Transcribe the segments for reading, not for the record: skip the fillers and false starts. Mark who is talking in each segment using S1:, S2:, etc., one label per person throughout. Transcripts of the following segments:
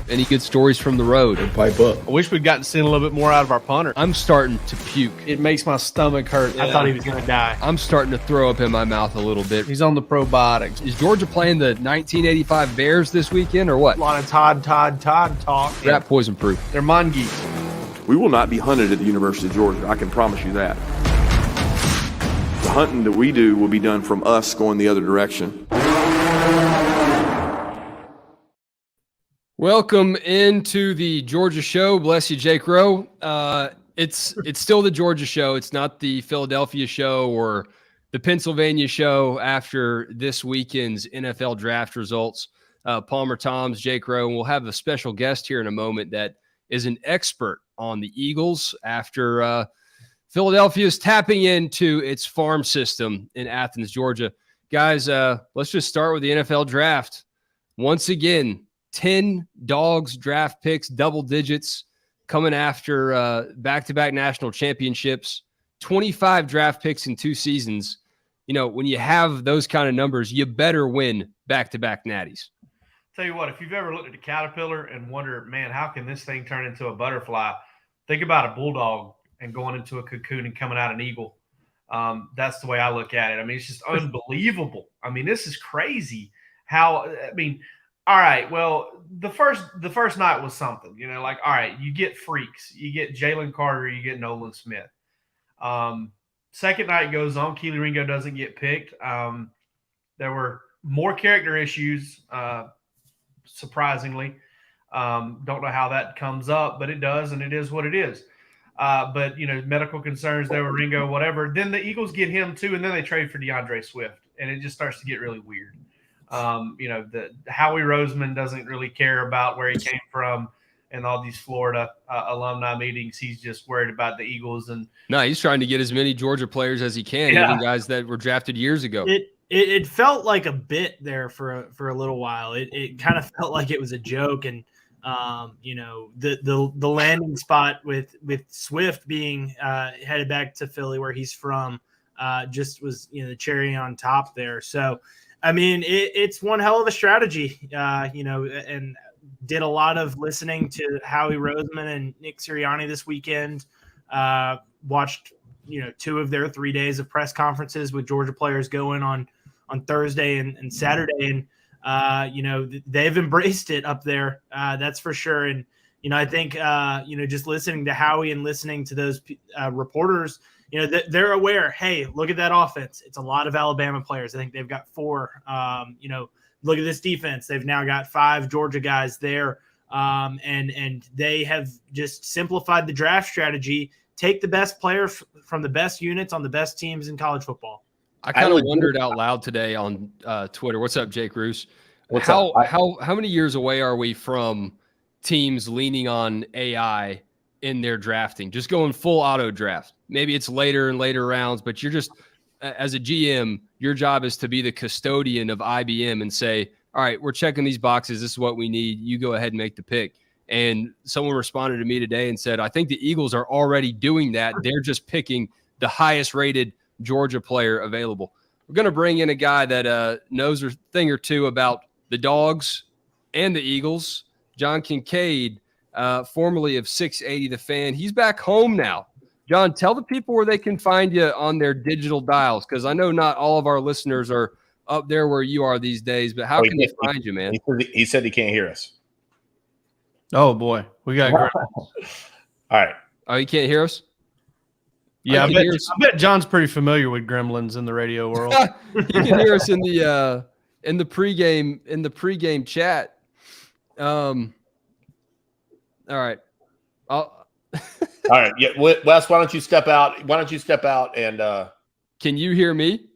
S1: Any good stories from the road?
S2: Pipe up.
S3: I wish we'd gotten to see a little bit more out of our punter.
S1: I'm starting to puke.
S3: It makes my stomach hurt.
S4: I thought he was going to die.
S1: I'm starting to throw up in my mouth a little bit.
S3: He's on the probiotics.
S1: Is Georgia playing the 1985 Bears this weekend or what?
S4: A lot of Todd talk.
S1: Rat poison proof.
S3: They're mongoose.
S5: We will not be hunted at the University of Georgia. I can promise you that. The hunting that we do will be done from us going the other direction.
S1: Welcome into the Georgia Show. Bless you, Jake Rowe. It's still the Georgia Show. It's not the Philadelphia Show or the Pennsylvania Show after this weekend's NFL draft results. Palmer, Toms, Jake Rowe, and we'll have a special guest here in a moment that is an expert on the Eagles after Philadelphia is tapping into its farm system in Athens, Georgia. Guys, let's just start with the NFL draft. Once again, 10 Dogs draft picks, double digits, coming after back-to-back national championships, 25 draft picks in 2 seasons. You know, when you have those kind of numbers, you better win back-to-back natties.
S4: Tell you what, if you've ever looked at a caterpillar and wondered, man, how can this thing turn into a butterfly? Think about a bulldog and going into a cocoon and coming out an eagle. That's the way I look at it. I mean, it's just unbelievable. I mean, this is crazy all right, well, the first night was something, you know, like, all right, you get freaks. You get Jalen Carter, you get Nolan Smith. Second night goes on, Keely Ringo doesn't get picked. There were more character issues, surprisingly. Don't know how that comes up, but it does, and it is what it is. But, you know, medical concerns, there were Ringo, whatever. Then the Eagles get him, too, and then they trade for DeAndre Swift, and it just starts to get really weird. You know, the Howie Roseman doesn't really care about where he came from and all these Florida alumni meetings. He's just worried about the Eagles. And
S1: no, he's trying to get as many Georgia players as he can, even guys that were drafted years ago.
S6: It felt like a bit there for a little while. It kind of felt like it was a joke, and you know, the landing spot with Swift being headed back to Philly where he's from just was, you know, the cherry on top there. So. I mean, it's one hell of a strategy, you know, and did a lot of listening to Howie Roseman and Nick Sirianni this weekend. Watched, you know, 2 of their 3 days of press conferences with Georgia players going on Thursday and Saturday. And, you know, they've embraced it up there. That's for sure. And, you know, I think, you know, just listening to Howie and listening to those reporters, you know, they're aware, hey, look at that offense. It's a lot of Alabama players. I think they've got 4. You know, look at this defense. They've now got 5 Georgia guys there. And they have just simplified the draft strategy. Take the best player from the best units on the best teams in college football.
S1: I kind of wondered out loud today on Twitter. What's up, Jake Roos? How many years away are we from teams leaning on AI in their drafting, just going full auto draft? Maybe it's later and later rounds, but you're just, as a GM, your job is to be the custodian of IBM and say, all right, we're checking these boxes. This is what we need. You go ahead and make the pick. And someone responded to me today and said, I think the Eagles are already doing that. They're just picking the highest rated Georgia player available. We're going to bring in a guy that knows a thing or two about the Dogs and the Eagles, John Kincaid, formerly of 680 The Fan. He's back home now. John, tell the people where they can find you on their digital dials, because I know not all of our listeners are up there where you are these days, but how can they find you, man?
S2: He said he can't hear us.
S3: Oh, boy. We got great.
S2: All right.
S1: Oh, you can't hear us?
S3: Yeah, I bet John's pretty familiar with gremlins in the radio world.
S1: You can hear us in the pregame chat. All right.
S2: All right. Yeah, Wes, why don't you step out? And
S1: can you hear me?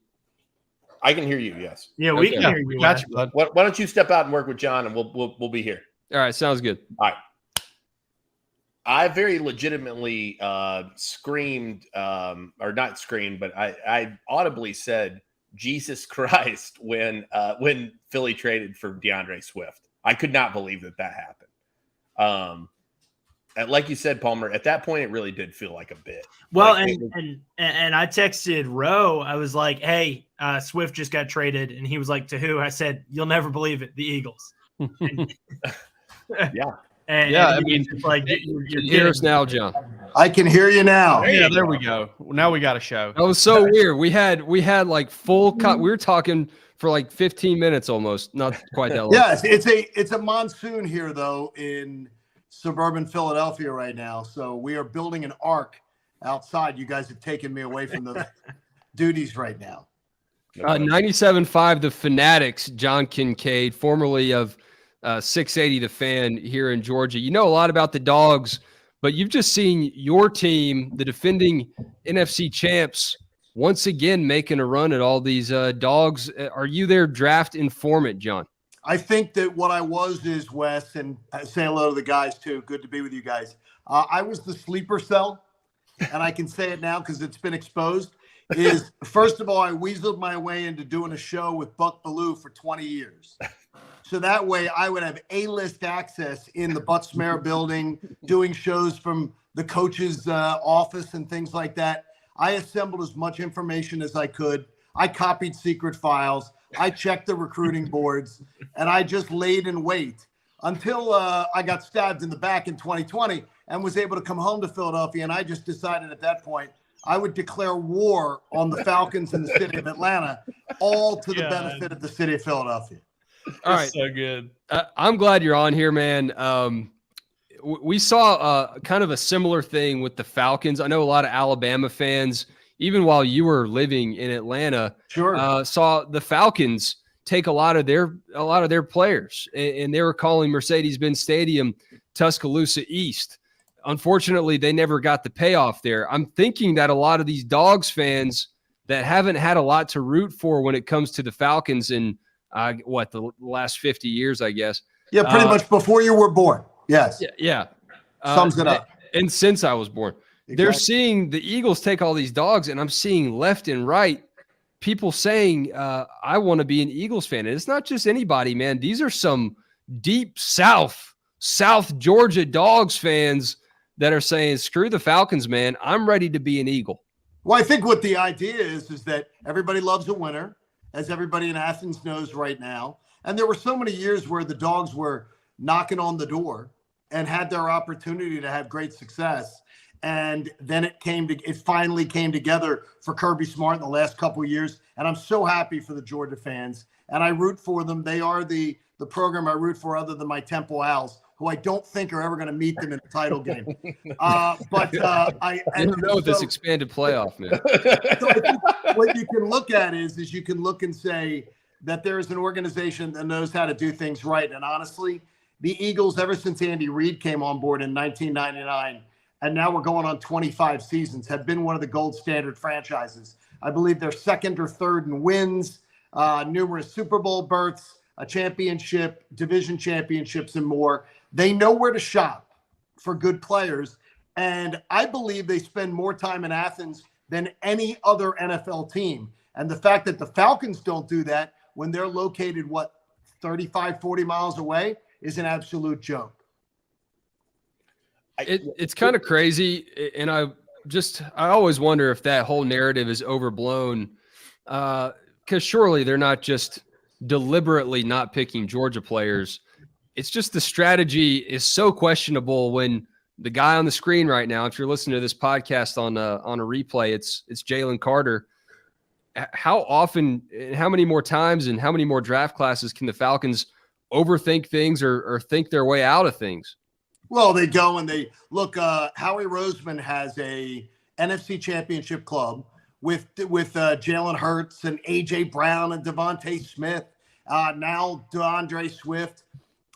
S2: I can hear you. Yes.
S6: Yeah, we can hear you.
S3: Got you, bud.
S2: Why don't you step out and work with John, and we'll be here.
S1: All right, sounds good.
S2: All right. I very legitimately screamed, or not screamed, but I audibly said, "Jesus Christ!" when Philly traded for DeAndre Swift. I could not believe that happened. Like you said, Palmer, at that point, it really did feel like a bit.
S6: Well, and I texted Rowe. I was like, "Hey, Swift just got traded," and he was like, "To who?" I said, "You'll never believe it, the Eagles."
S2: Yeah.
S6: And
S3: Yeah,
S6: and
S3: I mean,
S6: it's like
S1: You
S6: you're
S1: can hear us now, John.
S7: I can hear you now.
S3: Yeah, there we go. Now we got a show.
S1: That was so weird. We had like full cut. We were talking for like 15 minutes almost, not quite that long.
S7: Yes, it's a monsoon here though in suburban Philadelphia right now. So we are building an ark outside. You guys have taken me away from the duties right now.
S1: 97.5 The Fanatics, John Kincaid, formerly of 680 The Fan here in Georgia. You know a lot about the Dogs, but you've just seen your team, the defending NFC champs, once again making a run at all these Dogs. Are you their draft informant, John?
S7: I think that what I was is, Wes, and say hello to the guys too. Good to be with you guys. I was the sleeper cell, and I can say it now because it's been exposed. Is first of all, I weaseled my way into doing a show with Buck Bellew for 20 years. So that way I would have A-list access in the Butts-Mehre building, doing shows from the coach's office and things like that. I assembled as much information as I could. I copied secret files. I checked the recruiting boards, and I just laid in wait until I got stabbed in the back in 2020 and was able to come home to Philadelphia. And I just decided at that point I would declare war on the Falcons in the city of Atlanta, all to the benefit of the city of Philadelphia.
S1: All right.
S3: So good.
S1: I'm glad you're on here, man. We saw kind of a similar thing with the Falcons. I know a lot of Alabama fans, even while you were living in Atlanta, saw the Falcons take a lot of their players, and they were calling Mercedes-Benz Stadium Tuscaloosa East. Unfortunately, they never got the payoff there. I'm thinking that a lot of these Dogs fans that haven't had a lot to root for when it comes to the Falcons in the last 50 years, I guess.
S7: Yeah, pretty much before you were born. Yes.
S1: Yeah.
S7: Sums it up.
S1: And since I was born, they're seeing the Eagles take all these Dogs, and I'm seeing left and right people saying, I want to be an Eagles fan. And it's not just anybody, man. These are some deep South Georgia Dogs fans that are saying, screw the Falcons, man. I'm ready to be an Eagle.
S7: Well, I think what the idea is that everybody loves a winner, as everybody in Athens knows right now. And there were so many years where the Dogs were knocking on the door and had their opportunity to have great success. And then it finally came together for Kirby Smart in the last couple of years. And I'm so happy for the Georgia fans. And I root for them. They are the program I root for, other than my Temple Owls, who I don't think are ever going to meet them in the title game.
S1: This expanded playoff, man.
S7: So I think what you can look at is you can look and say that there is an organization that knows how to do things right. And honestly, the Eagles, ever since Andy Reid came on board in 1999, and now we're going on 25 seasons, have been one of the gold standard franchises. I believe they're second or third in wins, numerous Super Bowl berths, a championship, division championships, and more. They know where to shop for good players. And I believe they spend more time in Athens than any other NFL team. And the fact that the Falcons don't do that when they're located, 35, 40 miles away is an absolute joke.
S1: It's kind of crazy. And I always wonder if that whole narrative is overblown, because surely they're not just deliberately not picking Georgia players. It's just the strategy is so questionable when the guy on the screen right now, if you're listening to this podcast on a replay, it's Jalen Carter. How often, how many more times, and how many more draft classes can the Falcons overthink things or think their way out of things?
S7: Well, they go and they look. Howie Roseman has a NFC Championship club with Jalen Hurts and A.J. Brown and Devontae Smith, now DeAndre Swift.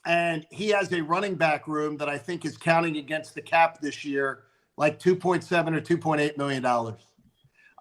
S7: And he has a running back room that I think is counting against the cap this year, like $2.7 or $2.8 million.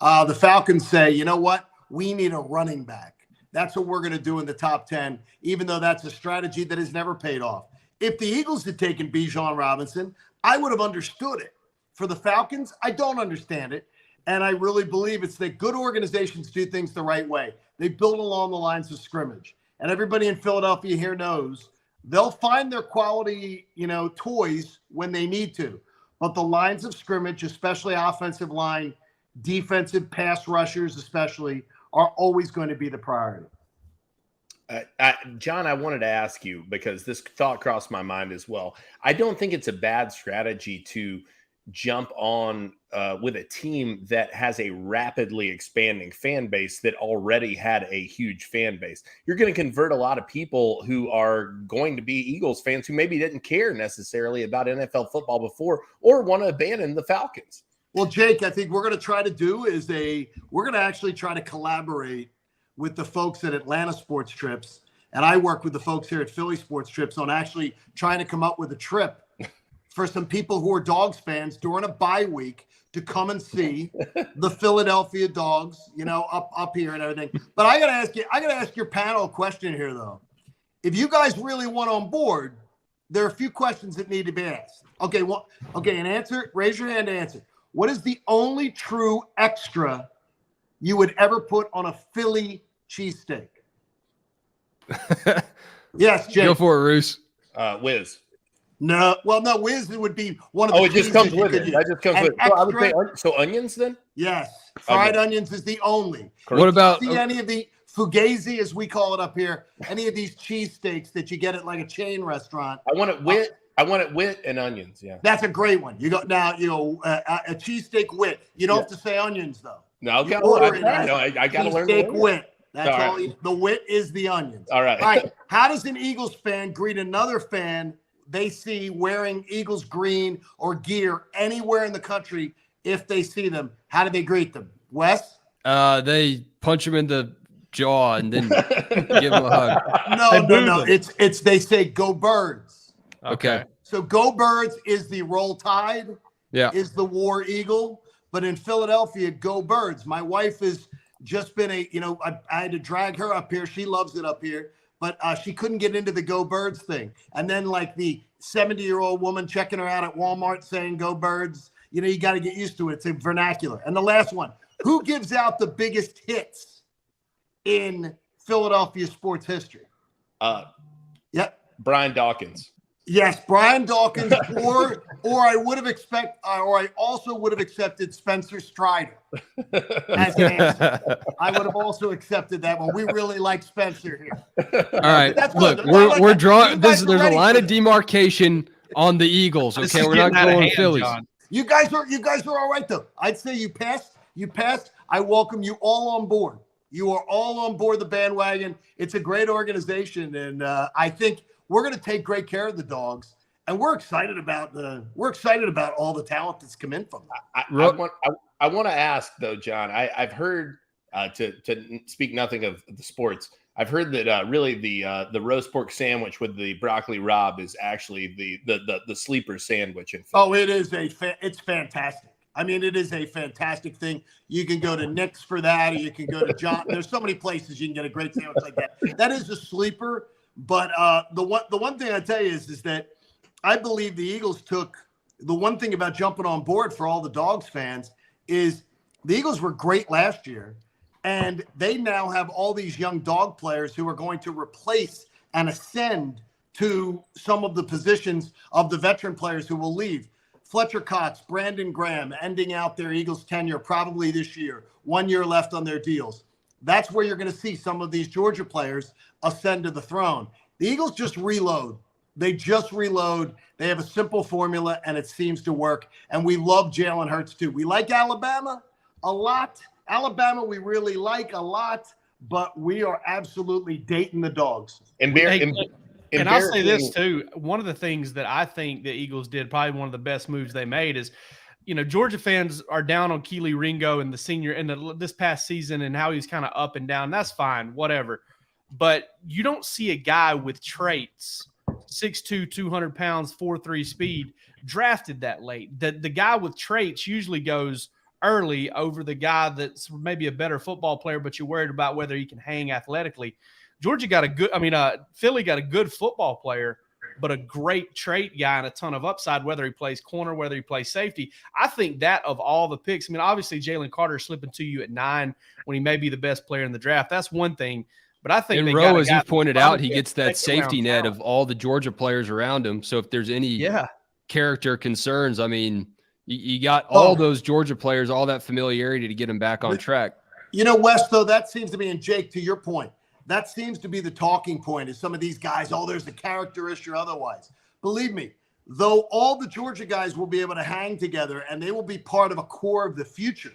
S7: The Falcons say, you know what? We need a running back. That's what we're going to do in the top 10, even though that's a strategy that has never paid off. If the Eagles had taken Bijan Robinson, I would have understood it. For the Falcons, I don't understand it. And I really believe it's that good organizations do things the right way. They build along the lines of scrimmage. And everybody in Philadelphia here knows they'll find their quality, toys when they need to. But the lines of scrimmage, especially offensive line, defensive pass rushers especially, are always going to be the priority.
S2: John, I wanted to ask you, because this thought crossed my mind as well. I don't think it's a bad strategy to jump on with a team that has a rapidly expanding fan base that already had a huge fan base. You're going to convert a lot of people who are going to be Eagles fans who maybe didn't care necessarily about NFL football before or want to abandon the Falcons.
S7: Well, Jake, I think we're going to try to do is we're going to actually try to collaborate with the folks at Atlanta Sports Trips. And I work with the folks here at Philly Sports Trips on actually trying to come up with a trip for some people who are Dogs fans during a bye week to come and see the Philadelphia Dogs, up here and everything. But I got to ask your panel a question here, though. If you guys really want on board, there are a few questions that need to be asked. Okay, and answer, raise your hand to answer. What is the only true extra you would ever put on a Philly cheesesteak? Yes, Jake.
S1: Go for it, Roos.
S2: Whiz.
S7: No, Whiz would be one of the.
S2: Oh, it just comes with it. That just comes with it.
S7: Extra,
S2: I would say so. Onions, then.
S7: Yes, fried onions is the only.
S2: Correct.
S1: What about
S7: see any of the fugazi, as we call it up here? Any of these cheesesteaks that you get at like a chain restaurant?
S2: I want it wit. I want it wit and onions. Yeah,
S7: that's a great one. You got now. A cheesesteak wit. You don't have to say onions though.
S2: No, okay. I got to learn
S7: cheesesteak wit. That's all. The wit is the onions.
S2: All right.
S7: All right. How does an Eagles fan greet another fan they see wearing Eagles green or gear anywhere in the country? If they see them, how do they greet them? Wes?
S1: They punch them in the jaw and then give them a hug.
S7: No. It's they say "Go Birds."
S1: Okay. So
S7: "Go Birds" is the Roll Tide.
S1: Yeah.
S7: Is the War Eagle, but in Philadelphia, "Go Birds." My wife has just been I had to drag her up here. She loves it up here. But she couldn't get into the "Go Birds" thing. And then like the 70-year-old woman checking her out at Walmart saying "Go Birds," you got to get used to it. It's a vernacular. And the last one, who gives out the biggest hits in Philadelphia sports history?
S2: Brian Dawkins.
S7: Yes, Brian Dawkins, or I also would have accepted Spencer Strider as an answer. I would have also accepted that one. We really like Spencer here.
S1: All right, look, we're drawing. There's a line of demarcation on the Eagles. Okay, we're not going Phillies. John.
S7: You guys are all right though. I'd say you passed. I welcome you all on board. You are all on board the bandwagon. It's a great organization, and I think we're going to take great care of the Dogs, and we're excited about all the talent that's come in from that.
S2: I want to ask though, John. I've heard to speak nothing of the sports. I've heard that really the roast pork sandwich with the broccoli rabe is actually the sleeper sandwich.
S7: It's fantastic. I mean, it is a fantastic thing. You can go to Nick's for that, or you can go to John. There's so many places you can get a great sandwich like that. That is a sleeper. But the one thing I tell you is that I believe the Eagles took the one thing about jumping on board for all the Dogs fans is the Eagles were great last year, and they now have all these young Dog players who are going to replace and ascend to some of the positions of the veteran players who will leave. Fletcher Cox, Brandon Graham ending out their Eagles tenure probably this year, 1 year left on their deals. That's where you're going to see some of these Georgia players ascend to the throne. The Eagles just reload. They have a simple formula, and it seems to work. And we love Jalen Hurts, too. We like Alabama a lot. Alabama we really like a lot, but we are absolutely dating the Dogs.
S3: And I'll say this, too. One of the things that I think the Eagles did, probably one of the best moves they made is, Georgia fans are down on Keely Ringo and the senior and this past season and how he's kind of up and down. That's fine, whatever. But you don't see a guy with traits, 6'2", 200 pounds, 4.3 speed, drafted that late. The guy with traits usually goes early over the guy that's maybe a better football player, but you're worried about whether he can hang athletically. Philly got a good football player, but a great trait guy and a ton of upside, whether he plays corner, whether he plays safety. I think that of all the picks, obviously Jalen Carter slipping to you at 9 when he may be the best player in the draft. That's one thing. But I think
S1: in row, as you pointed out, he gets that safety net of all the Georgia players around him. So if there's any character concerns, you got all those Georgia players, all that familiarity to get him back on track.
S7: Wes, though, that seems to be, and Jake, to your point, That seems to be the talking point is some of these guys, there's a character issue or otherwise. Believe me, though all the Georgia guys will be able to hang together and they will be part of a core of the future,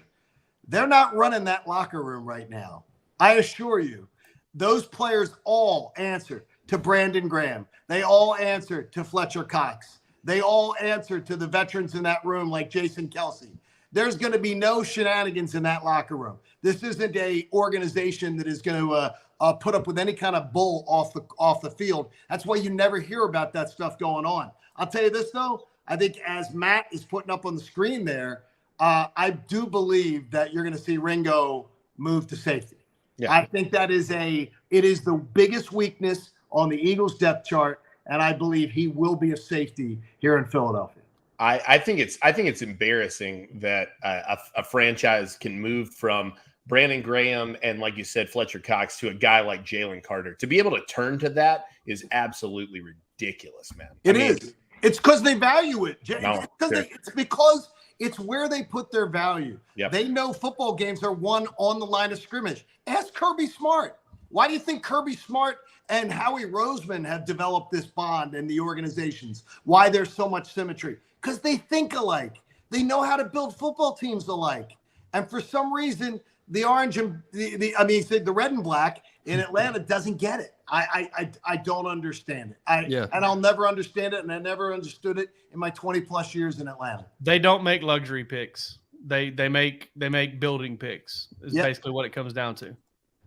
S7: they're not running that locker room right now. I assure you, those players all answer to Brandon Graham. They all answer to Fletcher Cox. They all answer to the veterans in that room like Jason Kelsey. There's going to be no shenanigans in that locker room. This isn't a organization that is going to put up with any kind of bull off the field. That's why you never hear about that stuff going on. I'll tell you this, though. I think as Matt is putting up on the screen there, I do believe that you're going to see Ringo move to safety. Yeah. I think it is the biggest weakness on the Eagles depth chart, and I believe he will be a safety here in Philadelphia.
S2: I think it's embarrassing that a franchise can move from Brandon Graham and, like you said, Fletcher Cox to a guy like Jalen Carter. To be able to turn to that is absolutely ridiculous, man.
S7: It is. It's because they value it. It's because it's where they put their value. Yep. They know football games are won on the line of scrimmage. Ask Kirby Smart. Why do you think Kirby Smart and Howie Roseman have developed this bond in the organizations? Why there's so much symmetry? Because they think alike. They know how to build football teams alike. And for some reason, the orange and the red and black in Atlanta doesn't get it. I don't understand it. And I'll never understand it. And I never understood it in my 20 plus years in Atlanta.
S3: They don't make luxury picks. They make building picks is basically what it comes down to.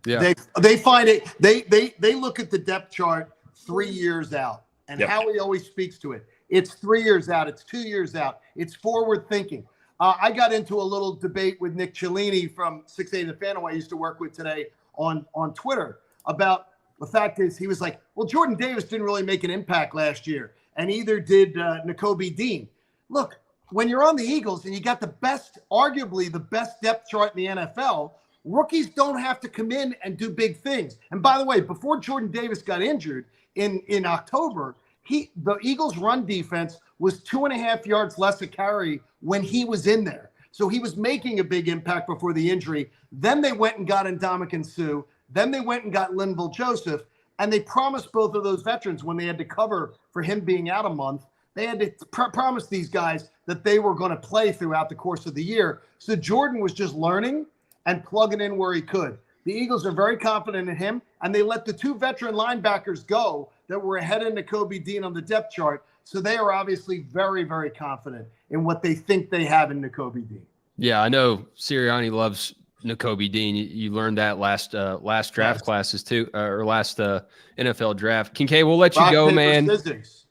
S7: Yeah. They find it. They look at the depth chart 3 years out, and Howie always speaks to it. It's 3 years out. It's 2 years out. It's forward thinking. I got into a little debate with Nick Cellini from 680 The Fan, who I used to work with today on Twitter, about the fact is he was like, well, Jordan Davis didn't really make an impact last year, and either did Nakobe Dean. Look, when you're on the Eagles and you got arguably the best depth chart in the NFL, rookies don't have to come in and do big things. And by the way, before Jordan Davis got injured in October, the Eagles' run defense was 2.5 yards less a carry when he was in there. So he was making a big impact before the injury. Then they went and got Ndamukong Suh. Then they went and got Linval Joseph. And they promised both of those veterans when they had to cover for him being out a month, they had to promise these guys that they were going to play throughout the course of the year. So Jordan was just learning and plugging in where he could. The Eagles are very confident in him, and they let the two veteran linebackers go that were ahead of Nakobe Dean on the depth chart. So they are obviously very, very confident in what they think they have in Nakobe Dean.
S1: Yeah, I know Sirianni loves Nakobe Dean. You learned that last draft classes too, or last NFL draft. Kincaid, we'll let you go, man.
S7: Scissors.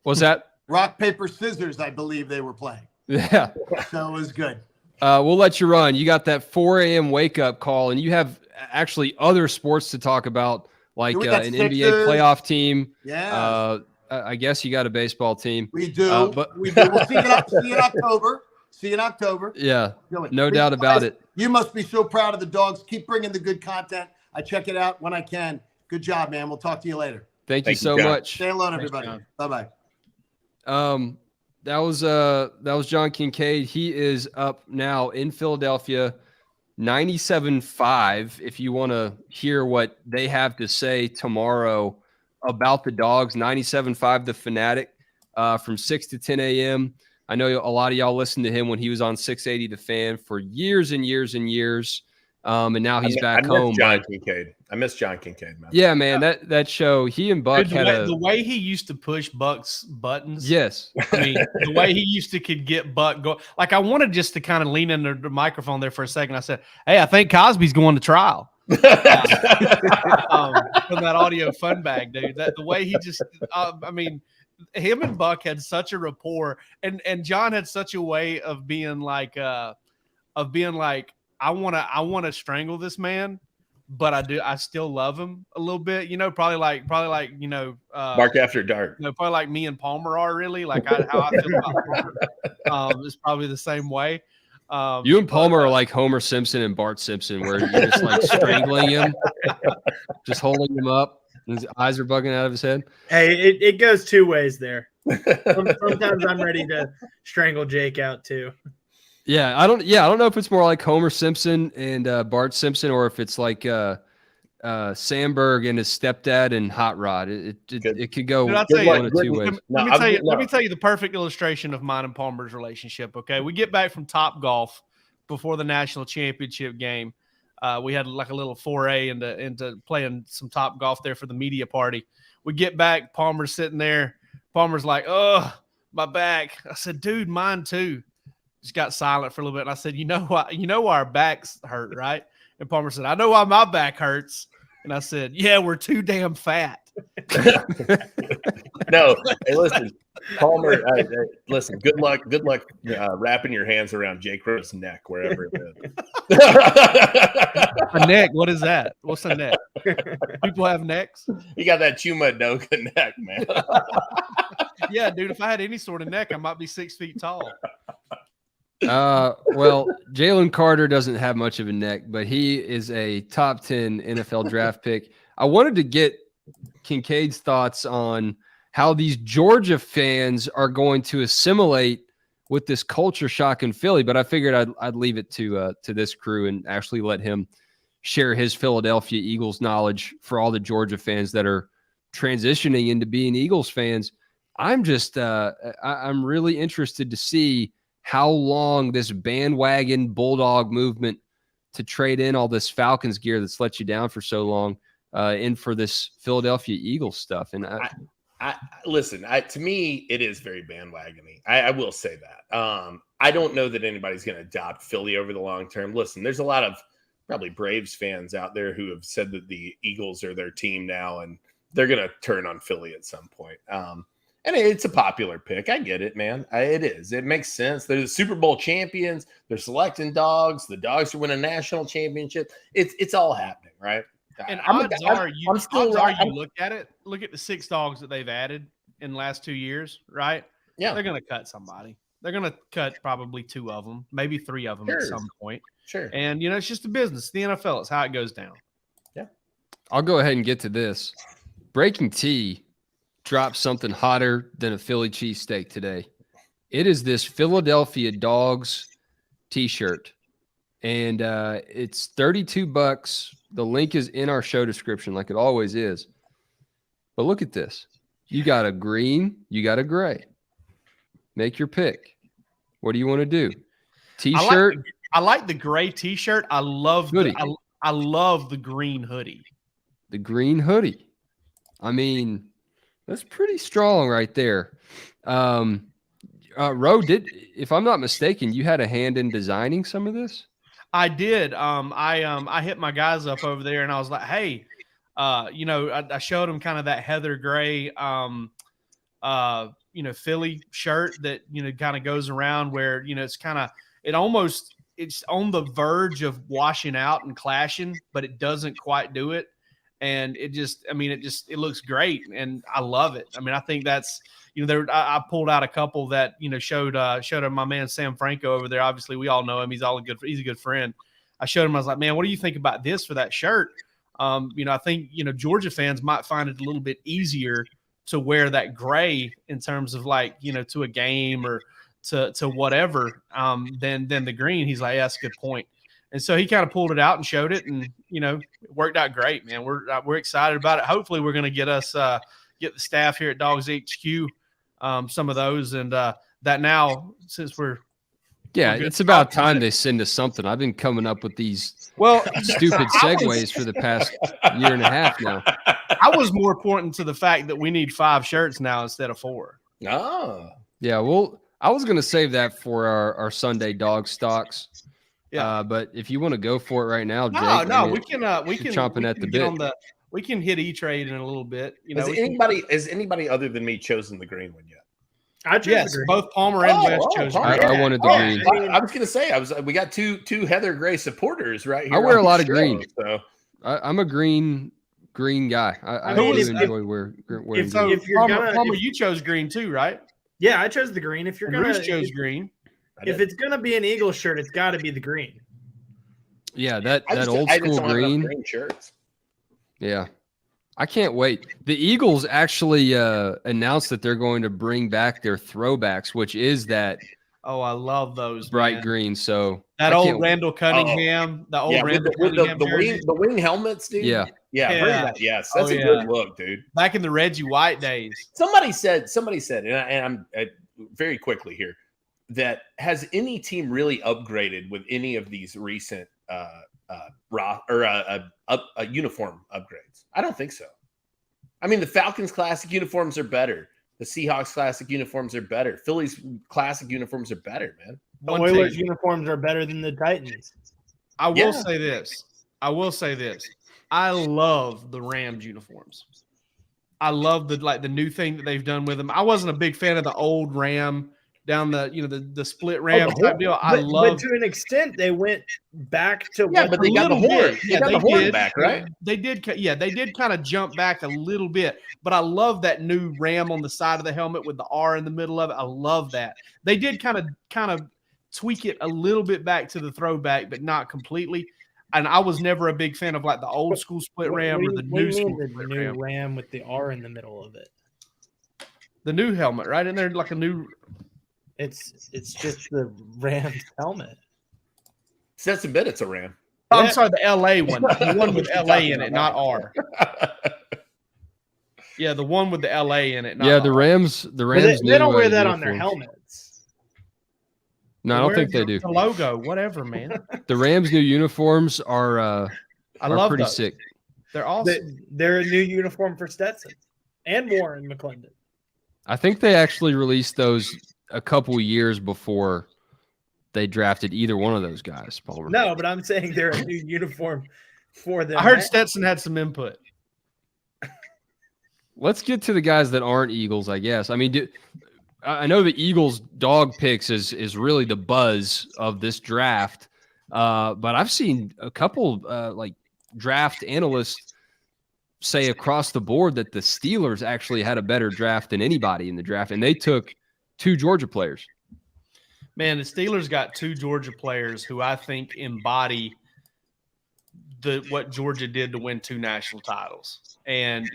S1: What's that?
S7: Rock, paper, scissors, I believe they were playing.
S1: Yeah.
S7: So it was good.
S1: We'll let you run. You got that 4 a.m. wake-up call, and you have actually other sports to talk about, like an NBA playoff team.
S7: Yeah.
S1: I guess you got a baseball team.
S7: We do. We do. We'll see you in October. See you in October.
S1: Yeah, no doubt about it.
S7: You must be so proud of the Dogs. Keep bringing the good content. I check it out when I can. Good job, man. We'll talk to you later.
S1: Thank you so much.
S7: Stay alone, everybody. Bye-bye.
S1: That was John Kincaid. He is up now in Philadelphia, 97.5. If you want to hear what they have to say tomorrow about the Dogs, 97.5 The Fanatic, from 6 to 10 a.m. I know a lot of y'all listened to him when he was on 680 The Fan for years and years and years. And now he's back home.
S2: I miss John Kincaid, man.
S1: Yeah, man, that show, he and Buck
S3: the way he used to push Buck's buttons.
S1: Yes.
S3: I mean, the way he could get Buck go. Like, I wanted just to kind of lean into the microphone there for a second. I said, hey, I think Cosby's going to trial. From that audio fun bag, dude. The way he just, him and Buck had such a rapport, and John had such a way of being like, I want to strangle this man, but I still love him a little bit, probably like
S2: Bark After Dark.
S3: Probably like me and Palmer are really like how I feel about Palmer. It's probably the same way.
S1: You and Palmer are like Homer Simpson and Bart Simpson, where you're just like strangling him, just holding him up. His eyes are bugging out of his head.
S6: Hey, it goes two ways there. Sometimes I'm ready to strangle Jake out too.
S1: Yeah, I don't know if it's more like Homer Simpson and Bart Simpson, or if it's like Sandberg and his stepdad and Hot Rod. It could go one of two ways.
S3: Let me tell you the perfect illustration of mine and Palmer's relationship. Okay, we get back from Topgolf before the national championship game. We had like a little foray into playing some Topgolf there for the media party. We get back, Palmer's sitting there. Palmer's like, "Oh, my back." I said, "Dude, mine too." Just got silent for a little bit. And I said, "You know why? You know why our backs hurt, right?" And Palmer said, "I know why my back hurts." And I said, "Yeah, we're too damn fat."
S2: No, hey, listen, Palmer. Listen, good luck wrapping your hands around Jake Rose's neck wherever it is.
S3: A neck? What is that? What's a neck? People have necks.
S2: You got that Chuma Doga neck, man.
S3: Yeah, dude. If I had any sort of neck, I might be 6 feet tall.
S1: Well, Jalen Carter doesn't have much of a neck, but he is a top 10 NFL draft pick. I wanted to get Kincaid's thoughts on how these Georgia fans are going to assimilate with this culture shock in Philly, but I figured I'd leave it to this crew and actually let him share his Philadelphia Eagles knowledge for all the Georgia fans that are transitioning into being Eagles fans. I'm just I'm really interested to see how long this bandwagon Bulldog movement to trade in all this Falcons gear that's let you down for so long in for this Philadelphia Eagles stuff. And
S2: I listen, to me, it is very bandwagony. I will say that. I don't know that anybody's going to adopt Philly over the long term. Listen, there's a lot of probably Braves fans out there who have said that the Eagles are their team now, and they're going to turn on Philly at some point. And it's a popular pick. I get it, man. It is. It makes sense. They're the Super Bowl champions. They're selecting dogs. The Dogs are winning a national championship. It's all happening, right?
S3: And odds are you look at it. Look at the 6 dogs that they've added in the last 2 years, right?
S2: Yeah,
S3: they're going to cut somebody. They're going to cut probably 2 of them, maybe 3 of them at some point.
S2: Sure.
S3: And it's just a business. The NFL, it's how it goes down.
S2: Yeah.
S1: I'll go ahead and get to this. Breaking T dropped something hotter than a Philly cheesesteak today. It is this Philadelphia Dogs T-shirt, and it's $32. The link is in our show description, like it always is. But look at this. You got a green, you got a gray. Make your pick. What do you want to do? T-shirt.
S3: I like the gray T-shirt. I love I love the green hoodie.
S1: The green hoodie. I mean, that's pretty strong right there. Ro, if I'm not mistaken, you had a hand in designing some of this?
S3: I did. I hit my guys up over there and I was like, hey, I showed them kind of that heather gray, Philly shirt that, kind of goes around where, it's on the verge of washing out and clashing, but it doesn't quite do it. And it looks great. And I love it. I mean, I think that's, I pulled out a couple that, showed my man, Sam Franco over there. Obviously we all know him. He's a good friend. I showed him, I was like, man, what do you think about this for that shirt? I think, Georgia fans might find it a little bit easier to wear that gray in terms of to a game or to whatever, than the green. He's like, yeah, that's a good point. And so he kind of pulled it out and showed it, and it worked out great, man. We're excited about it. Hopefully, we're going to get the staff here at DawgsHQ some of those, and that now since
S1: it's about time they send us something. I've been coming up with these stupid segues for the past year and a half now.
S3: I was more important to the fact that we need 5 shirts now instead of 4.
S2: Oh,
S1: yeah. Well, I was going to save that for our Sunday dog stocks. Yeah, but if you want to go for it right now, Jake,
S3: we can
S1: chomping at the bit.
S3: We can hit E-Trade in a little bit.
S2: Has anybody other than me chosen the green one yet?
S6: I chose the green.
S3: Both Palmer and Wes chose.
S1: I wanted the green.
S2: I was going to say we got two heather gray supporters right here.
S1: I wear a lot of green,
S2: so
S1: I'm a green guy. I really enjoy wearing green.
S3: If you're Palmer, you chose green too, right?
S6: Yeah, I chose the green. If you're
S3: Bruce chose green.
S6: If it's gonna be an Eagles shirt, it's got to be the green.
S1: Yeah, that old school green
S2: shirts.
S1: Yeah, I can't wait. The Eagles actually announced that they're going to bring back their throwbacks, which is that
S3: Oh, I love those.
S1: Bright
S3: man.
S1: green. So
S3: that old Randall Cunningham, the old Randall Cunningham
S2: the wing helmets, dude.
S1: Yeah.
S2: Yes, that's a good look, dude.
S3: Back in the Reggie White days.
S2: Somebody said, and I'm very quickly here, that has any team really upgraded with any of these recent uniform upgrades? I don't think so. I mean, the Falcons classic uniforms are better. The Seahawks classic uniforms are better. Phillies classic uniforms are better, man.
S6: The Oilers uniforms are better than the Titans.
S3: I will say this. I love the Rams uniforms. I love the new thing that they've done with them. I wasn't a big fan of the old Ram down the split Ram type deal. But
S6: to an extent, they went back to
S2: but they got the horn. They got the horn back, right?
S3: They did kind of jump back a little bit. But I love that new Ram on the side of the helmet with the R in the middle of it. I love that. They did kind of tweak it a little bit back to the throwback, but not completely. And I was never a big fan of like the old school split Ram or the new school split Ram.
S6: Ram with the R in the middle of it.
S3: The new helmet, right in there, like a new.
S6: It's just the Rams helmet.
S2: Stetson Bennett's a Ram.
S3: Oh, I'm sorry, the LA one. The one with LA in it, not R. Yeah, the one with the LA in it. Not
S1: the Rams. The Rams.
S6: They don't wear that on their helmets.
S1: No, I don't think they do.
S3: The logo, whatever, man.
S1: The Rams' new uniforms are pretty sick.
S3: They're awesome.
S6: They're a new uniform for Stetson and Warren McClendon.
S1: I think they actually released those a couple years before they drafted either one of those guys, Palmer.
S6: No, but I'm saying they're a new uniform for them.
S3: I heard Stetson had some input.
S1: Let's get to the guys that aren't Eagles, I guess. I mean, I know the Eagles dog picks is really the buzz of this draft, but I've seen a couple like draft analysts say across the board that the Steelers actually had a better draft than anybody in the draft, and they took 2 Georgia players.
S3: Man, the Steelers got 2 Georgia players who I think embody what Georgia did to win 2 national titles. And,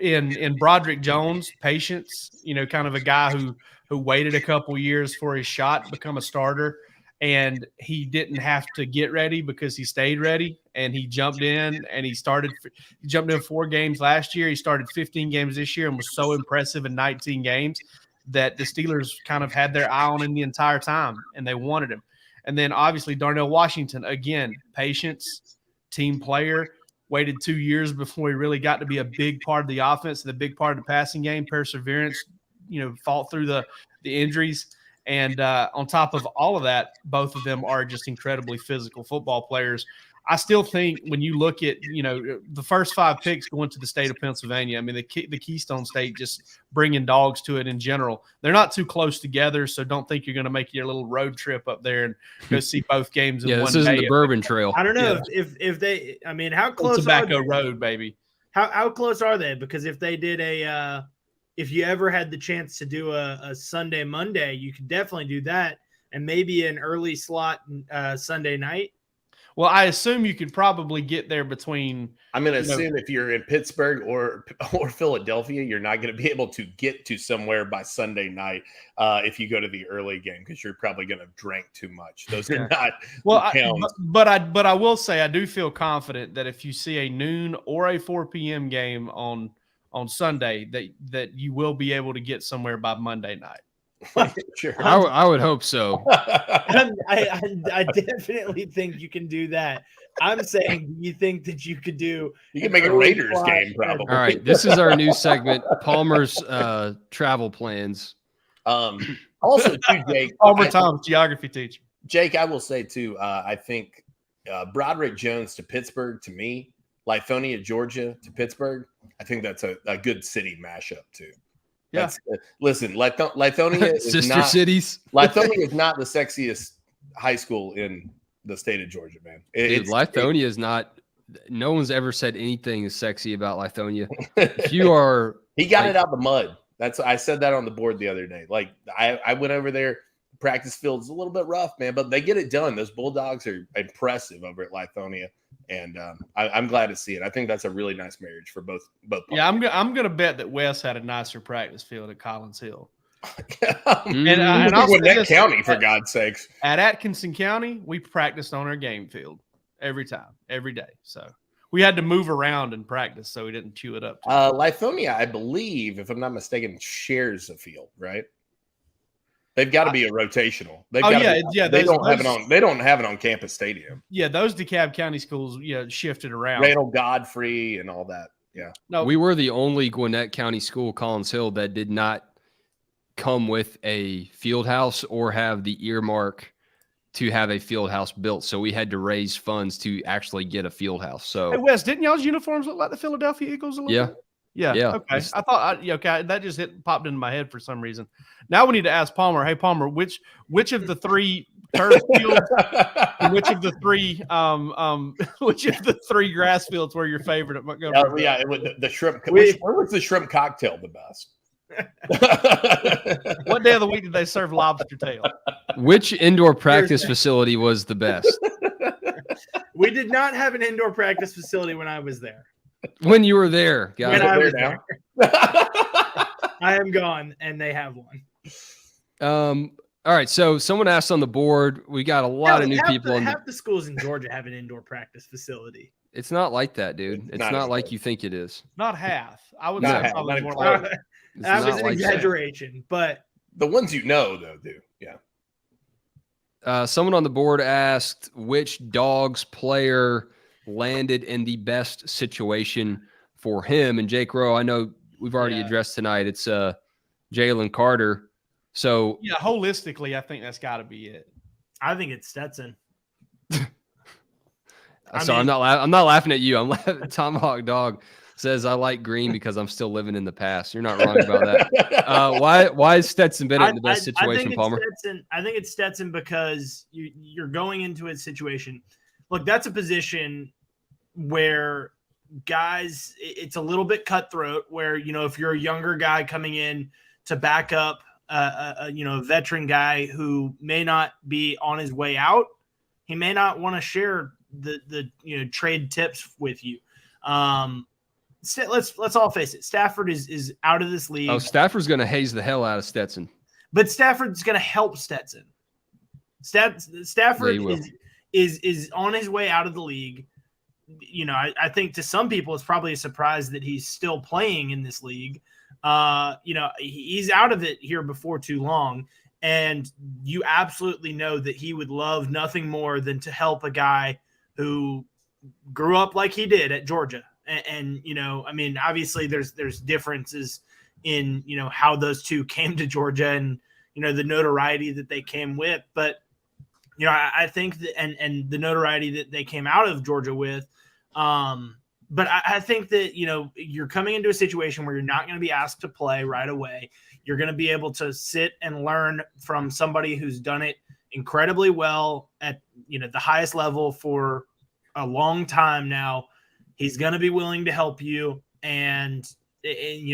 S3: in Broderick Jones, patience, kind of a guy who waited a couple years for his shot to become a starter, and he didn't have to get ready because he stayed ready, and he jumped in, and he jumped in 4 games last year. He started 15 games this year and was so impressive in 19 games that the Steelers kind of had their eye on him the entire time, and they wanted him. And then obviously Darnell Washington, again, patience, team player, waited 2 years before he really got to be a big part of the offense and a big part of the passing game, perseverance, fought through the injuries. And on top of all of that, both of them are just incredibly physical football players. I still think when you look at, the first 5 picks going to the state of Pennsylvania, I mean, the Keystone State just bringing dogs to it in general. They're not too close together, so don't think you're going to make your little road trip up there and go see both games in one day.
S1: This isn't the Bourbon Trail.
S6: I don't know if they – I mean, how close
S3: Tobacco Road, baby.
S6: How close are they? Because if they did if you ever had the chance to do a Sunday, Monday, you could definitely do that, and maybe an early slot Sunday night.
S3: Well, I assume you could probably get there between.
S2: I'm going to assume if you're in Pittsburgh or Philadelphia, you're not going to be able to get to somewhere by Sunday night if you go to the early game, because you're probably going to drink too much. Those are not.
S3: Well, but I will say I do feel confident that if you see a noon or a 4 p.m. game on Sunday, that you will be able to get somewhere by Monday night.
S2: Sure.
S1: I would hope so.
S6: I definitely think you can do that. I'm saying, you think that you could do?
S2: You can make a Raiders game, probably.
S1: All right, this is our new segment, Palmer's travel plans.
S2: Also, too, Jake.
S3: Palmer Tom's geography teacher.
S2: Jake, I will say too. I think Broderick Jones to Pittsburgh, to me, Lithonia, Georgia to Pittsburgh. I think that's a good city mashup too.
S3: Yeah.
S2: Listen, Lithonia is
S1: sister cities.
S2: Lithonia is not the sexiest high school in the state of Georgia, man.
S1: Lithonia is not. No one's ever said anything sexy about Lithonia. If you are,
S2: he got it out the mud. I said that on the board the other day. Like I went over there. Practice field's a little bit rough, man, but they get it done. Those Bulldogs are impressive over at Lithonia, and I'm glad to see it. I think that's a really nice marriage for both.
S3: Yeah, I'm gonna bet that Wes had a nicer practice field at Collins Hill. And I'll say
S2: Gwinnett
S3: this,
S2: County, for God's sakes.
S3: At Atkinson County, we practiced on our game field every time, every day. So we had to move around and practice so we didn't chew it up.
S2: Lithonia, I believe, if I'm not mistaken, shares a field, right? They've got to be a rotational. They don't have it on campus stadium.
S3: Yeah, those DeKalb County schools, shifted around.
S2: Randall Godfrey and all that. Yeah.
S1: No, we were the only Gwinnett County school, Collins Hill, that did not come with a field house or have the earmark to have a field house built. So we had to raise funds to actually get a field house. So,
S3: hey, Wes, didn't y'all's uniforms look like the Philadelphia Eagles a little bit? Yeah. Okay. I thought, okay, that just popped into my head for some reason. Now we need to ask Palmer. Hey, Palmer, which of the three turf fields, and which of the three grass fields were your favorite at Montgomery?
S2: The shrimp. Where was the shrimp cocktail the best?
S3: What day of the week did they serve lobster tail?
S1: Which indoor practice facility was the best?
S6: We did not have an indoor practice facility when I was there.
S1: When you were there, guys.
S6: When I was there. I am gone, and they have one.
S1: All right. So someone asked on the board. We got a lot of new people.
S6: Half the schools in Georgia have an indoor practice facility.
S1: It's not like that, dude. It's not like you think it is.
S3: Not half. I would say probably more like that.
S6: That was an exaggeration, but
S2: the ones though do. Yeah.
S1: Someone on the board asked which Dogs player landed in the best situation for him. And Jake Rowe, I know we've already addressed tonight. It's Jalen Carter. So
S3: yeah, holistically, I think that's got to be it.
S6: I think it's Stetson.
S1: I'm not laughing at you. I'm laughing. Tomahawk Dog says I like green because I'm still living in the past. You're not wrong about that. Why is Stetson Bennett in the best situation, Palmer?
S6: I think it's Stetson because you're going into a situation. Look, that's a position where guys, it's a little bit cutthroat. Where if you're a younger guy coming in to back up, a veteran guy who may not be on his way out, he may not want to share the trade tips with you. Let's all face it. Stafford is out of this league.
S1: Oh, Stafford's going to haze the hell out of Stetson.
S6: But Stafford's going to help Stetson. Stafford is on his way out of the league. I think to some people it's probably a surprise that he's still playing in this league. He's out of it here before too long. And you absolutely know that he would love nothing more than to help a guy who grew up like he did at Georgia. And obviously there's differences in, how those two came to Georgia and, the notoriety that they came with. But, I think that, and the notoriety that they came out of Georgia with. But I think that, you're coming into a situation where you're not going to be asked to play right away. You're going to be able to sit and learn from somebody who's done it incredibly well at, the highest level for a long time now. He's going to be willing to help you. And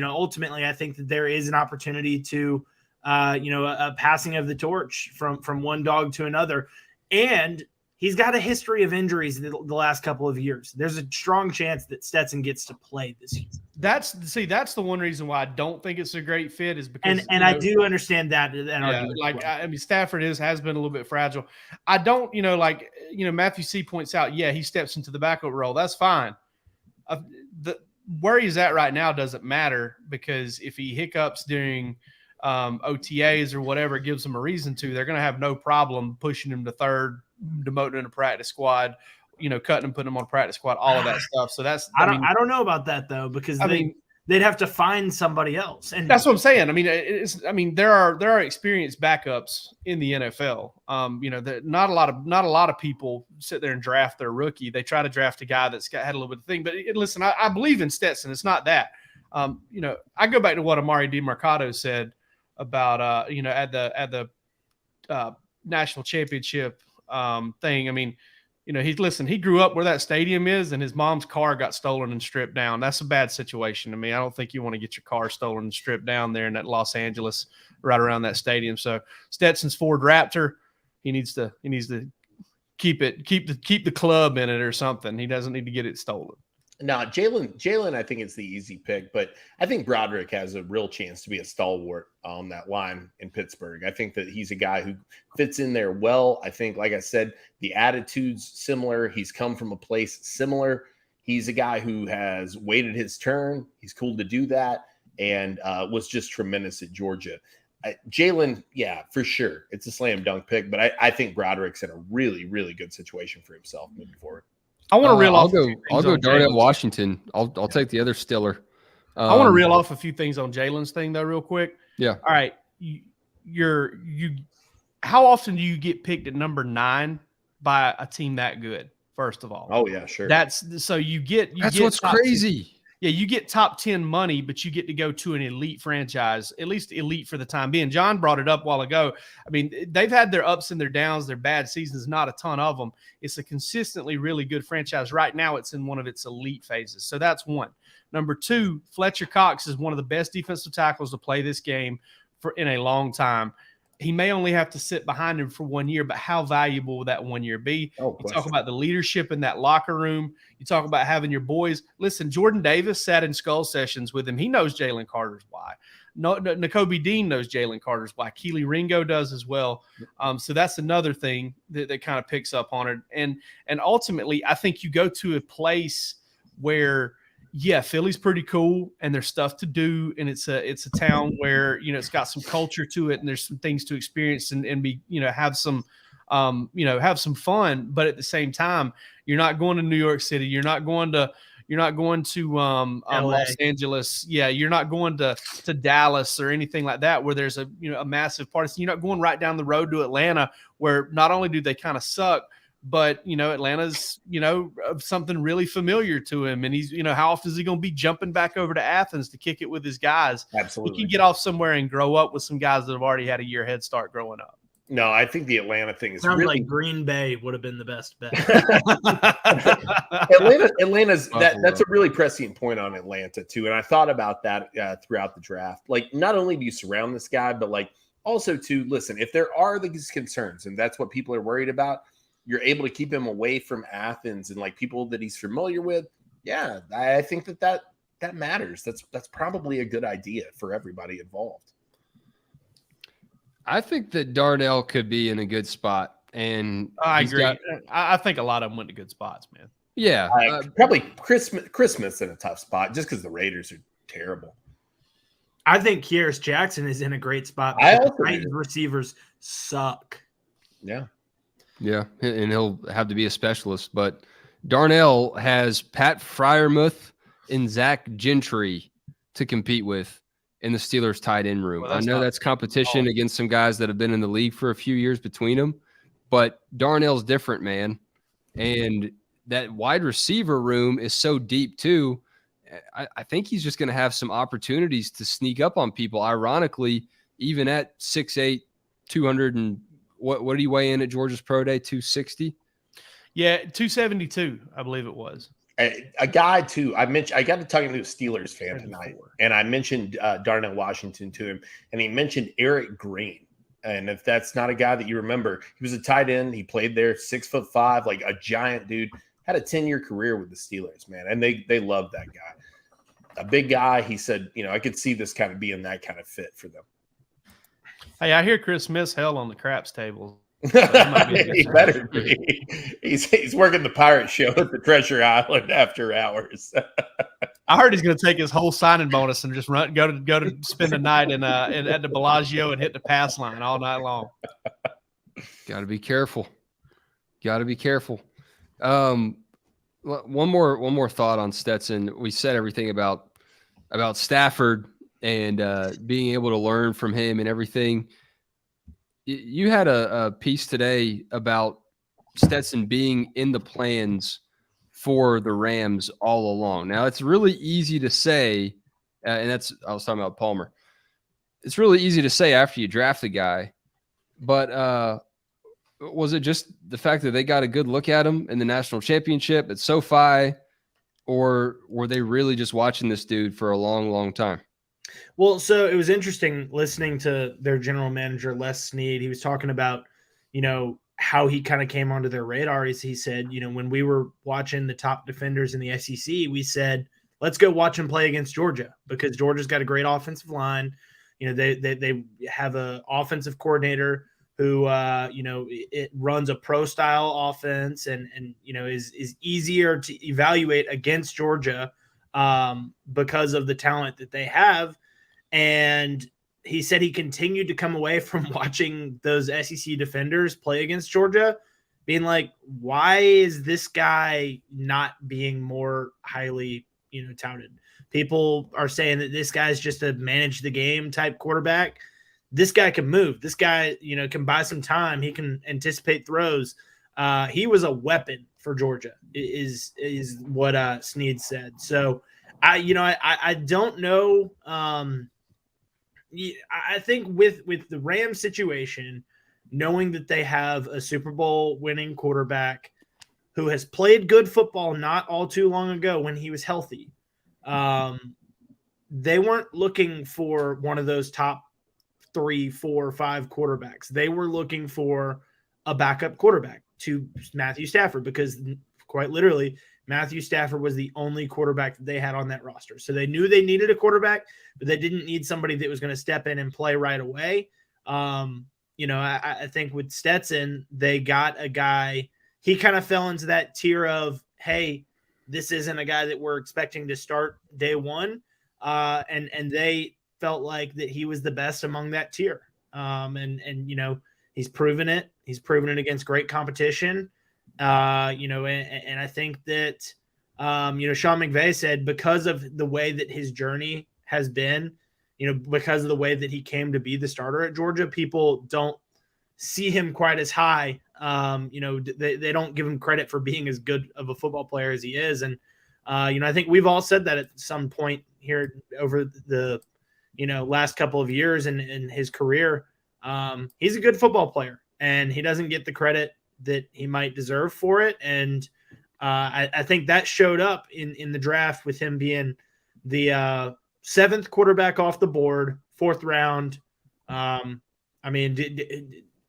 S6: ultimately, I think that there is an opportunity to, a passing of the torch from one dog to another. And he's got a history of injuries the last couple of years. There's a strong chance that Stetson gets to play this season.
S3: That's the one reason why I don't think it's a great fit is because
S6: I do understand that.
S3: Stafford has been a little bit fragile. I don't, Matthew C points out, he steps into the backup role. That's fine. Where he's at right now doesn't matter because if he hiccups during OTAs or whatever, it gives them a reason to, they're going to have no problem pushing him to third, demoting him to practice squad, cutting him, putting him on practice squad, all of that stuff. So that's,
S6: I don't know about that though, because they'd have to find somebody else. And
S3: that's what I'm saying. There are experienced backups in the NFL. Not a lot of people sit there and draft their rookie. They try to draft a guy that's had a little bit of thing, but listen, I believe in Stetson. It's not that, I go back to what Amari DiMercato said about, at the national championship thing. He grew up where that stadium is and his mom's car got stolen and stripped down. That's a bad situation. I don't think you want to get your car stolen and stripped down there in that Los Angeles, right around that stadium. So Stetson's Ford Raptor, he needs to keep the club in it or something. He doesn't need to get it stolen.
S2: No, Jalen, I think it's the easy pick, but I think Broderick has a real chance to be a stalwart on that line in Pittsburgh. I think that he's a guy who fits in there well. I think, like I said, the attitude's similar. He's come from a place similar. He's a guy who has waited his turn. He's cool to do that, and was just tremendous at Georgia. Jalen, yeah, for sure. It's a slam dunk pick, but I think Broderick's in a really, really good situation for himself moving forward.
S3: I want to reel off.
S1: I'll go Darnell Washington. I'll take the other Stiller.
S3: I want to reel off a few things on Jalen's thing though, real quick.
S1: Yeah.
S3: All right. How often do you get picked at number 9 by a team that good? First of all.
S2: Oh yeah, sure.
S3: That's what's
S1: crazy.
S3: Yeah, you get top 10 money, but you get to go to an elite franchise, at least elite for the time being. John brought it up a while ago. I mean, they've had their ups and their downs, their bad seasons, not a ton of them. It's a consistently really good franchise. Right now, it's in one of its elite phases. So that's one. Number 2, Fletcher Cox is one of the best defensive tackles to play this game in a long time. He may only have to sit behind him for 1 year, but how valuable will that 1 year be? You talk about the leadership in that locker room. You talk about having your boys. Listen, Jordan Davis sat in skull sessions with him. He knows Jalen Carter's why. Nakobe Dean knows Jalen Carter's why. Keely Ringo does as well. So that's another thing that kind of picks up on it. And ultimately, I think you go to a place where – yeah, Philly's pretty cool and there's stuff to do. And it's a town where, it's got some culture to it and there's some things to experience and be, have some fun. But at the same time, you're not going to New York City. You're not going to Los Angeles. Yeah. You're not going to Dallas or anything like that, where there's a massive party. So you're not going right down the road to Atlanta, where not only do they kind of suck, but, Atlanta's, something really familiar to him. And he's, how often is he going to be jumping back over to Athens to kick it with his guys?
S2: Absolutely.
S3: He can get off somewhere and grow up with some guys that have already had a year head start growing up.
S2: No, I think the Atlanta thing is
S6: sounds
S2: really
S6: like Green Bay would have been the best bet.
S2: Atlanta's that's a really prescient point on Atlanta too. And I thought about that throughout the draft. Like, not only do you surround this guy, but like also to listen, if there are these concerns and that's what people are worried about, you're able to keep him away from Athens and like people that he's familiar with. Yeah, I think that matters. That's probably a good idea for everybody involved.
S1: I think that Darnell could be in a good spot, and
S3: I agree. I think a lot of them went to good spots, man.
S1: Yeah,
S2: probably Christmas in a tough spot just because the Raiders are terrible.
S6: I think Kyrus Jackson is in a great spot. The receivers suck.
S2: Yeah.
S1: Yeah, and he'll have to be a specialist. But Darnell has Pat Freiermuth and Zach Gentry to compete with in the Steelers tight end room. I know that's competition against some guys that have been in the league for a few years between them, but Darnell's different, man. And that wide receiver room is so deep too. I think he's just going to have some opportunities to sneak up on people. Ironically, even at 6'8", 200 and what did he weigh in at Georgia's Pro Day? 260?
S3: Yeah, 272, I believe it was.
S2: A guy too. I got to talking to a Steelers fan tonight, and I mentioned Darnell Washington to him, and he mentioned Eric Green. And if that's not a guy that you remember, he was a tight end. He played there, 6'5", like a giant dude. Had a 10-year career with the Steelers, man, and they love that guy. A big guy. He said, I could see this kind of being that kind of fit for them.
S3: Hey, I hear Chris Smith's hell on the craps table.
S2: So he better be. He's working the pirate show at the Treasure Island after hours.
S3: I heard he's going to take his whole signing bonus and just go to spend the night at the Bellagio and hit the pass line all night long.
S1: Got to be careful. One more thought on Stetson. We said everything about Stafford and being able to learn from him and everything. You had a piece today about Stetson being in the plans for the Rams all along. Now, it's really easy to say, and I was talking about Palmer. It's really easy to say after you draft the guy, but was it just the fact that they got a good look at him in the national championship at SoFi, or were they really just watching this dude for a long, long time?
S6: Well, so it was interesting listening to their general manager, Les Snead. He was talking about, how he kind of came onto their radar is he said, when we were watching the top defenders in the SEC, we said, let's go watch him play against Georgia because Georgia's got a great offensive line. They have an offensive coordinator who, it runs a pro style offense and is easier to evaluate against Georgia because of the talent that they have. And he said he continued to come away from watching those SEC defenders play against Georgia being like, why is this guy not being more highly, touted? People are saying that this guy's just a manage the game type quarterback. This guy can move. This guy, can buy some time. He can anticipate throws. He was a weapon for Georgia is what Snead said. So I don't know. I think with the Rams situation, knowing that they have a Super Bowl winning quarterback who has played good football not all too long ago when he was healthy, they weren't looking for one of those top 3, 4, 5 quarterbacks. They were looking for a backup quarterback to Matthew Stafford because quite literally Matthew Stafford was the only quarterback that they had on that roster. So they knew they needed a quarterback, but they didn't need somebody that was going to step in and play right away. I think with Stetson, they got a guy. He kind of fell into that tier of, hey, this isn't a guy that we're expecting to start day one. And they felt like that he was the best among that tier. He's proven it. He's proven it against great competition. And I think that, Sean McVeigh said because of the way that his journey has been, because of the way that he came to be the starter at Georgia, people don't see him quite as high. They don't give him credit for being as good of a football player as he is. And, I think we've all said that at some point here over the, last couple of years in his career. He's a good football player and he doesn't get the credit that he might deserve for it. And I think that showed up in the draft with him being the 7th quarterback off the board, 4th round.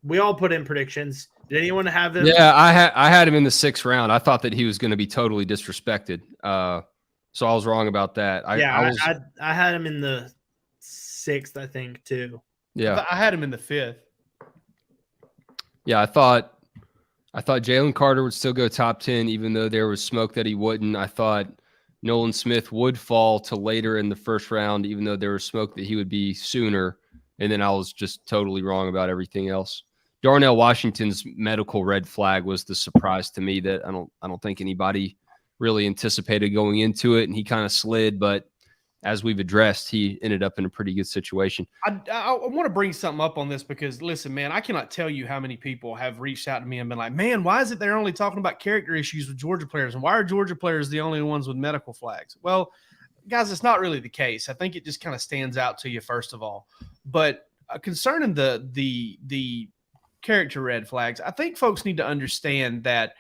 S6: We all put in predictions. Did anyone have him?
S1: Yeah, I had him in the 6th round. I thought that he was going to be totally disrespected. So I was wrong about that.
S6: I had him in the 6th, I think, too.
S1: Yeah,
S3: I had him in the 5th.
S1: Yeah, I thought Jalen Carter would still go top 10, even though there was smoke that he wouldn't. I thought Nolan Smith would fall to later in the 1st round, even though there was smoke that he would be sooner. And then I was just totally wrong about everything else. Darnell Washington's medical red flag was the surprise to me that I don't think anybody really anticipated going into it, and he kind of slid. But as we've addressed, he ended up in a pretty good situation.
S3: I want to bring something up on this because, listen, man, I cannot tell you how many people have reached out to me and been like, man, why is it they're only talking about character issues with Georgia players? And why are Georgia players the only ones with medical flags? Well, guys, it's not really the case. I think it just kind of stands out to you, first of all. But concerning the character red flags, I think folks need to understand that,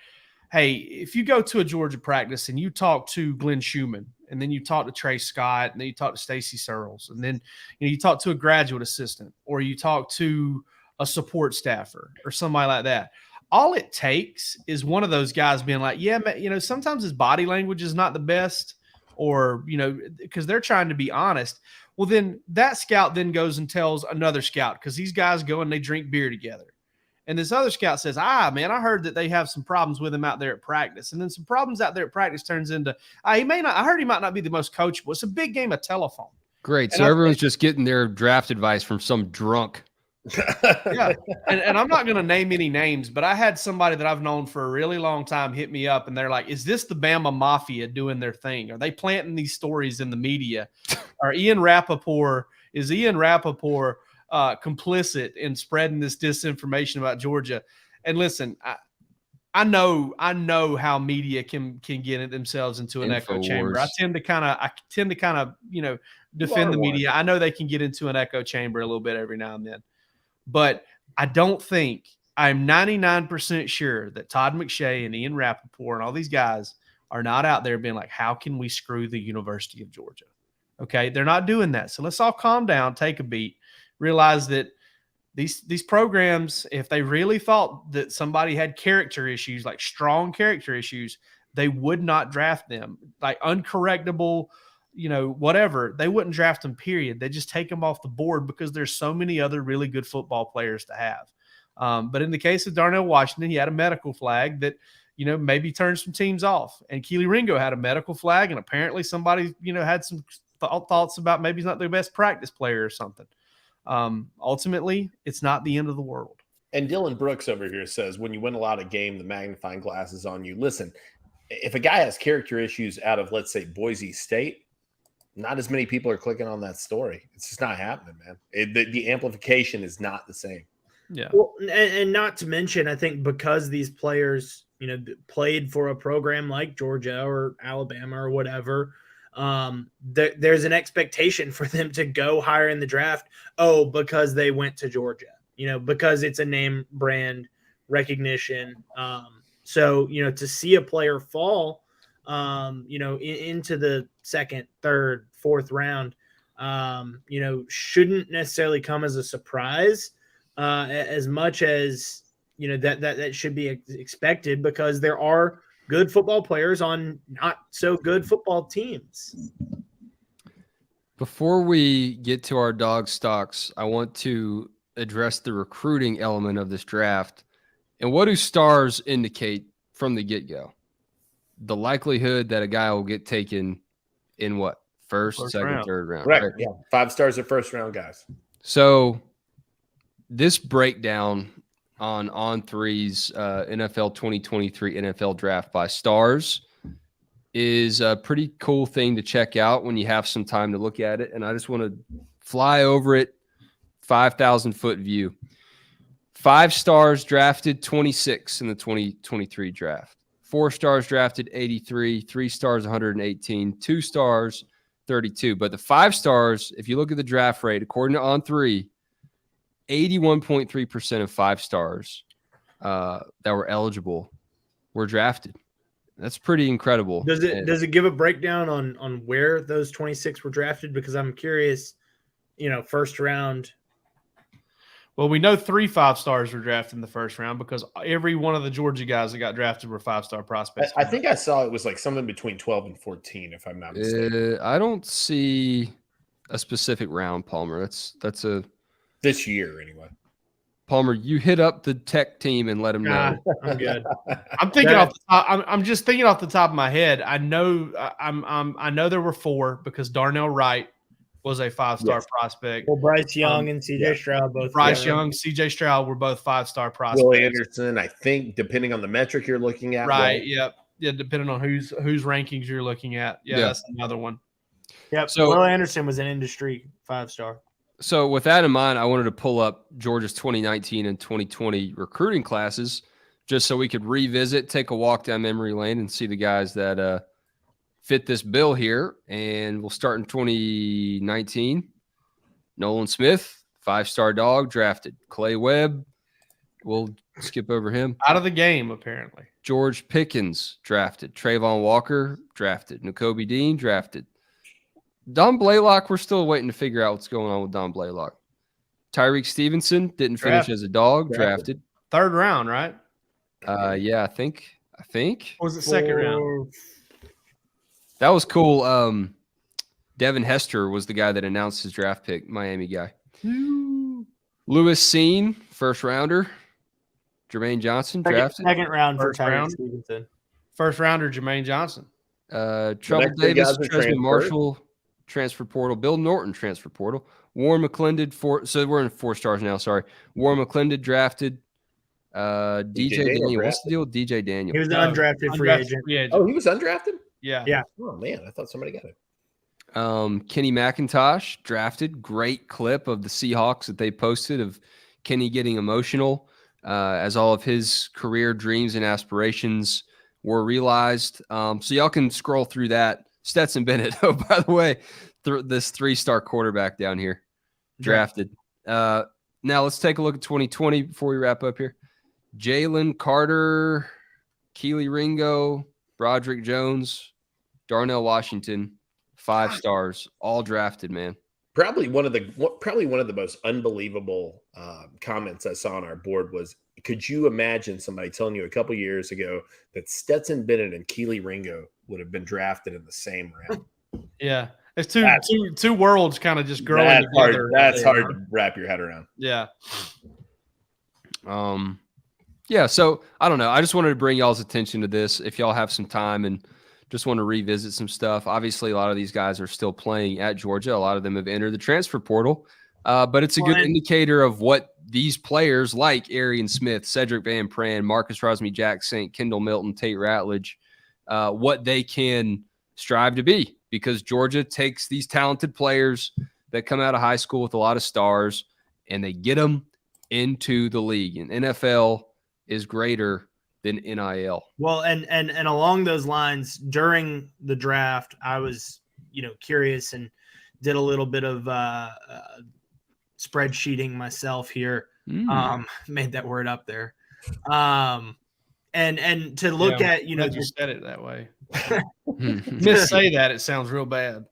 S3: hey, if you go to a Georgia practice and you talk to Glenn Schumann, and then you talk to Trey Scott, and then you talk to Stacey Searles, and then you talk to a graduate assistant, or you talk to a support staffer or somebody like that. All it takes is one of those guys being like, yeah, sometimes his body language is not the best, or, because they're trying to be honest. Well, then that scout then goes and tells another scout, because these guys go and they drink beer together. And this other scout says, man, I heard that they have some problems with him out there at practice. And then some problems out there at practice turns into, I heard he might not be the most coachable. It's a big game of telephone.
S1: Great. So everyone's just getting their draft advice from some drunk.
S3: Yeah. And I'm not going to name any names, but I had somebody that I've known for a really long time hit me up, and they're like, is this the Bama Mafia doing their thing? Are they planting these stories in the media? Is Ian Rappaport complicit in spreading this disinformation about Georgia? And listen, I know how media can get themselves into an echo chamber. I tend to kind of defend the media. I know they can get into an echo chamber a little bit every now and then, but I'm 99% sure that Todd McShay and Ian Rappaport and all these guys are not out there being like, how can we screw the University of Georgia? Okay, they're not doing that. So let's all calm down, take a beat, realize that these programs, if they really thought that somebody had character issues, like strong character issues, they would not draft them. Like uncorrectable, whatever, they wouldn't draft them, period. They just take them off the board because there's so many other really good football players to have. But in the case of Darnell Washington, he had a medical flag that, maybe turned some teams off. And Keely Ringo had a medical flag, and apparently somebody, had some thoughts about maybe he's not the best practice player or something. Ultimately, it's not the end of the world.
S2: And Dylan Brooks over here says, when you win a lot of game, the magnifying glass is on you. Listen, if a guy has character issues out of, let's say, Boise State, not as many people are clicking on that story. It's just not happening, man. The amplification is not the same.
S3: Yeah.
S6: Well, and not to mention, I think because these players, played for a program like Georgia or Alabama or whatever, there's an expectation for them to go higher in the draft. Oh, because they went to Georgia, because it's a name brand recognition. So, to see a player fall, into the second, third, fourth round, shouldn't necessarily come as a surprise, as much as, that should be expected, because there are good football players on not so good football teams.
S1: Before we get to our dog stocks, I want to address the recruiting element of this draft. And what do stars indicate from the get-go? The likelihood that a guy will get taken in what? First second,
S3: round.
S1: third round.
S2: Right. Yeah. 5 stars are first round guys.
S1: So this breakdown on On3's NFL 2023 NFL draft by stars is a pretty cool thing to check out when you have some time to look at it. And I just want to fly over it, 5,000-foot view. 5 stars drafted 26 in the 2023 draft. 4 stars drafted 83, 3 stars 118, 2 stars 32. But the 5 stars, if you look at the draft rate, according to On3, 81.3% of 5 stars that were eligible were drafted. That's pretty incredible.
S6: Does it give a breakdown on where those 26 were drafted? Because I'm curious, first round.
S3: Well, we know 3 5-stars were drafted in the first round because every one of the Georgia guys that got drafted were 5-star prospects.
S2: I think I saw it was like something between 12 and 14, if I'm not mistaken.
S1: I don't see a specific round, Palmer. That's a
S2: this year anyway.
S1: Palmer, you hit up the tech team and let them know.
S6: I'm good.
S3: I'm just thinking off the top of my head. I know I know there were 4 because Darnell Wright was a 5-star prospect.
S6: Well, Bryce Young and CJ Stroud both.
S3: Bryce Young, CJ Stroud were both 5-star prospects.
S2: Will Anderson, I think, depending on the metric you're looking at.
S3: Right. Yep. Yeah. Depending on whose rankings you're looking at. Yeah. That's another one.
S6: Yep. So Will Anderson was an industry 5-star.
S1: So with that in mind, I wanted to pull up Georgia's 2019 and 2020 recruiting classes just so we could revisit, take a walk down memory lane and see the guys that fit this bill here. And we'll start in 2019. Nolan Smith, 5-star dog, drafted. Clay Webb, we'll skip over him.
S3: Out of the game, apparently.
S1: George Pickens, drafted. Trayvon Walker, drafted. N'Kobe Dean, drafted. Don Blaylock, we're still waiting to figure out what's going on with Don Blaylock. Tyreek Stevenson didn't finish as a dog, drafted.
S3: 3rd round, right?
S1: Yeah, I think.
S3: Or was it 2nd round?
S1: That was cool. Devin Hester was the guy that announced his draft pick, Miami guy. Lewis Seen, 1st rounder. Jermaine Johnson, drafted.
S6: 2nd round for Tyreek Stevenson.
S3: 1st rounder, Jermaine Johnson.
S1: Trouble Davis, Tresman Marshall, transfer portal. Bill Norton, transfer portal. Warren McClendon, so we're in 4 stars now, sorry. Warren McClendon, drafted. DJ Daniel. What's the deal with DJ Daniel?
S6: He was an undrafted free agent.
S2: Oh, he was undrafted?
S3: Yeah.
S2: Oh, man, I thought somebody got it.
S1: Kenny McIntosh, drafted. Great clip of the Seahawks that they posted of Kenny getting emotional as all of his career dreams and aspirations were realized. So y'all can scroll through that. Stetson Bennett, oh, by the way, this 3-star quarterback down here, drafted. Now let's take a look at 2020 before we wrap up here. Jalen Carter, Keely Ringo, Broderick Jones, Darnell Washington, 5 stars, all drafted, man.
S2: Probably one of the most unbelievable comments I saw on our board was, could you imagine somebody telling you a couple years ago that Stetson Bennett and Keely Ringo would have been drafted in the same round?
S3: Yeah. It's two worlds kind of just growing together.
S2: That's hard to wrap your head around.
S3: Yeah.
S1: Yeah, so I don't know. I just wanted to bring y'all's attention to this if y'all have some time and just want to revisit some stuff. Obviously, a lot of these guys are still playing at Georgia. A lot of them have entered the transfer portal, but it's a good indicator of what these players like Arian Smith, Cedric Van Pran, Marcus Rosemy-Jackson, Kendall Milton, Tate Ratledge, what they can strive to be, because Georgia takes these talented players that come out of high school with a lot of stars and they get them into the league. And NFL is greater than NIL.
S6: Well, and along those lines, during the draft, I was, curious and did a little bit of spreadsheeting myself here. Made that word up there. And to look at,
S3: you said it that way. Say that, it sounds real bad.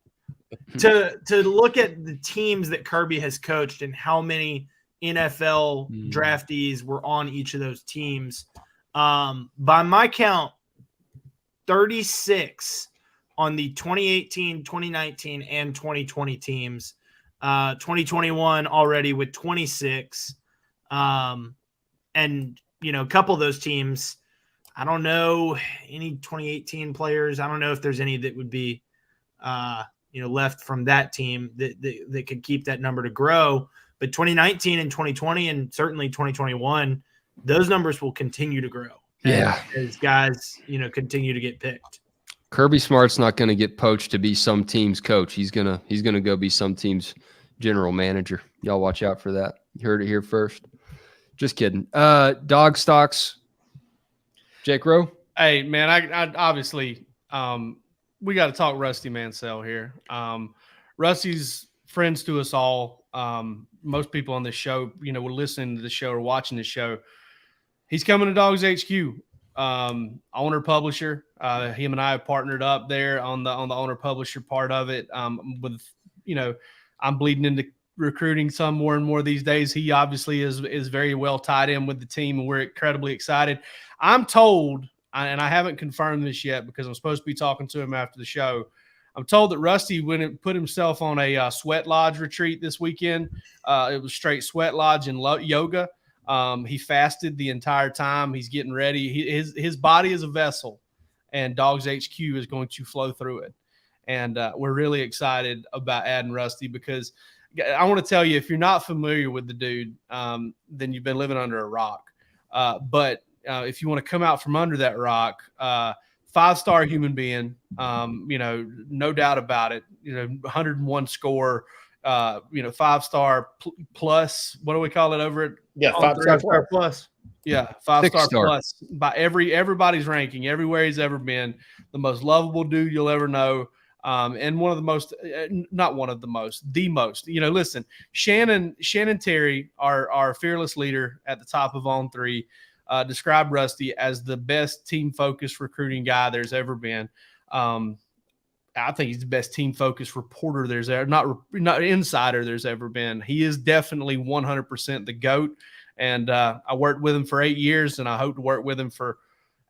S6: To look at the teams that Kirby has coached and how many NFL draftees were on each of those teams. By my count, 36 on the 2018, 2019, and 2020 teams. 2021 already with 26. And, a couple of those teams, I don't know any 2018 players. I don't know if there's any that would be, left from that team that could keep that number to grow. But 2019 and 2020 and certainly 2021, those numbers will continue to grow. As guys, continue to get picked.
S1: Kirby Smart's not going to get poached to be some team's coach. He's gonna go be some team's general manager. Y'all watch out for that. You heard it here first. Just kidding. Dog stocks. Jake Rowe.
S3: Hey man, I obviously we got to talk Rusty Mansell here. Rusty's friends to us all. Most people on this show, were listening to the show or watching the show. He's coming to DawgsHQ, owner publisher. Him and I have partnered up there on the owner publisher part of it. With I'm bleeding into recruiting some more and more these days. He obviously is very well tied in with the team, and we're incredibly excited. I'm told, and I haven't confirmed this yet because I'm supposed to be talking to him after the show. I'm told that Rusty went and put himself on a sweat lodge retreat this weekend. It was straight sweat lodge and yoga. He fasted the entire time. He's getting ready. His body is a vessel, and DawgsHQ is going to flow through it. And we're really excited about adding Rusty because I want to tell you, if you're not familiar with the dude, then you've been living under a rock. But if you want to come out from under that rock, 5-star human being, no doubt about it, 101 score, 5-star plus, what do we call it over at?
S2: Yeah, 5-star plus.
S3: Yeah, 5-star plus by everybody's ranking, everywhere he's ever been, the most lovable dude you'll ever know. And one of the most, not one of the most, the most, listen, Shannon Terry, our fearless leader at the top of On 3, described Rusty as the best team-focused recruiting guy there's ever been. I think he's the best team-focused reporter there's ever, not insider there's ever been. He is definitely 100% the GOAT, and I worked with him for 8 years, and I hope to work with him for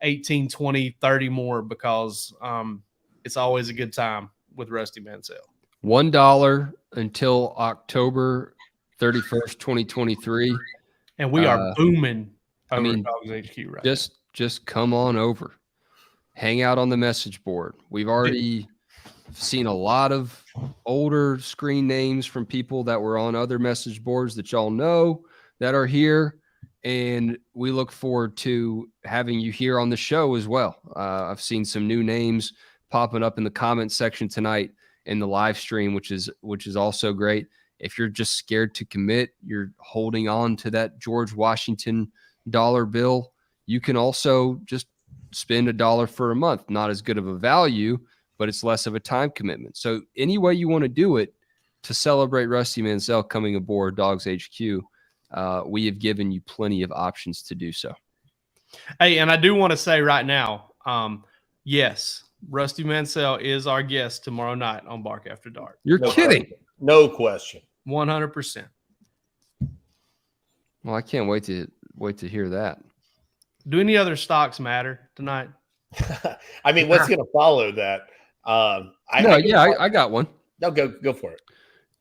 S3: 18, 20, 30 more because it's always a good time with Rusty Mansell.
S1: $1 until October 31st, 2023.
S3: And we are booming. DawgsHQ, right?
S1: Just come on over. Hang out on the message board. We've already seen a lot of older screen names from people that were on other message boards that y'all know that are here. And we look forward to having you here on the show as well. I've seen some new names popping up in the comment section tonight in the live stream, which is also great. If you're just scared to commit, you're holding on to that George Washington dollar bill, you can also just spend $1 for a month. Not as good of a value, but it's less of a time commitment. So any way you want to do it to celebrate Rusty Mansell coming aboard DawgsHQ, we have given you plenty of options to do so.
S3: Hey, and I do want to say right now, yes, Rusty Mansell is our guest tomorrow night on Bark After Dark.
S1: You're kidding.
S2: Question. No question.
S3: 100%.
S1: Well, I can't wait to hear that.
S3: Do any other stocks matter tonight?
S2: I mean, what's going to follow that? I
S1: got one.
S2: No, go for it.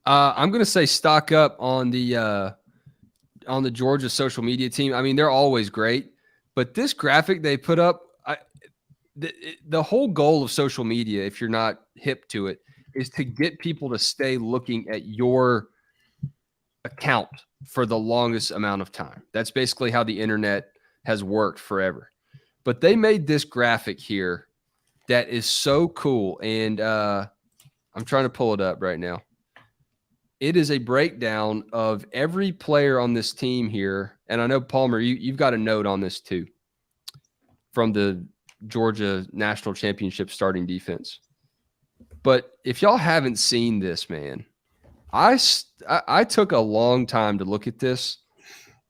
S1: I'm going to say stock up on the Georgia social media team. I mean, they're always great, but this graphic they put up, the whole goal of social media, if you're not hip to it, is to get people to stay looking at your account for the longest amount of time. That's basically how the internet has worked forever. But they made this graphic here that is so cool. And I'm trying to pull it up right now. It is a breakdown of every player on this team here. And I know, Palmer, you've got a note on this too from the Georgia National Championship starting defense. But if y'all haven't seen this, man, I took a long time to look at this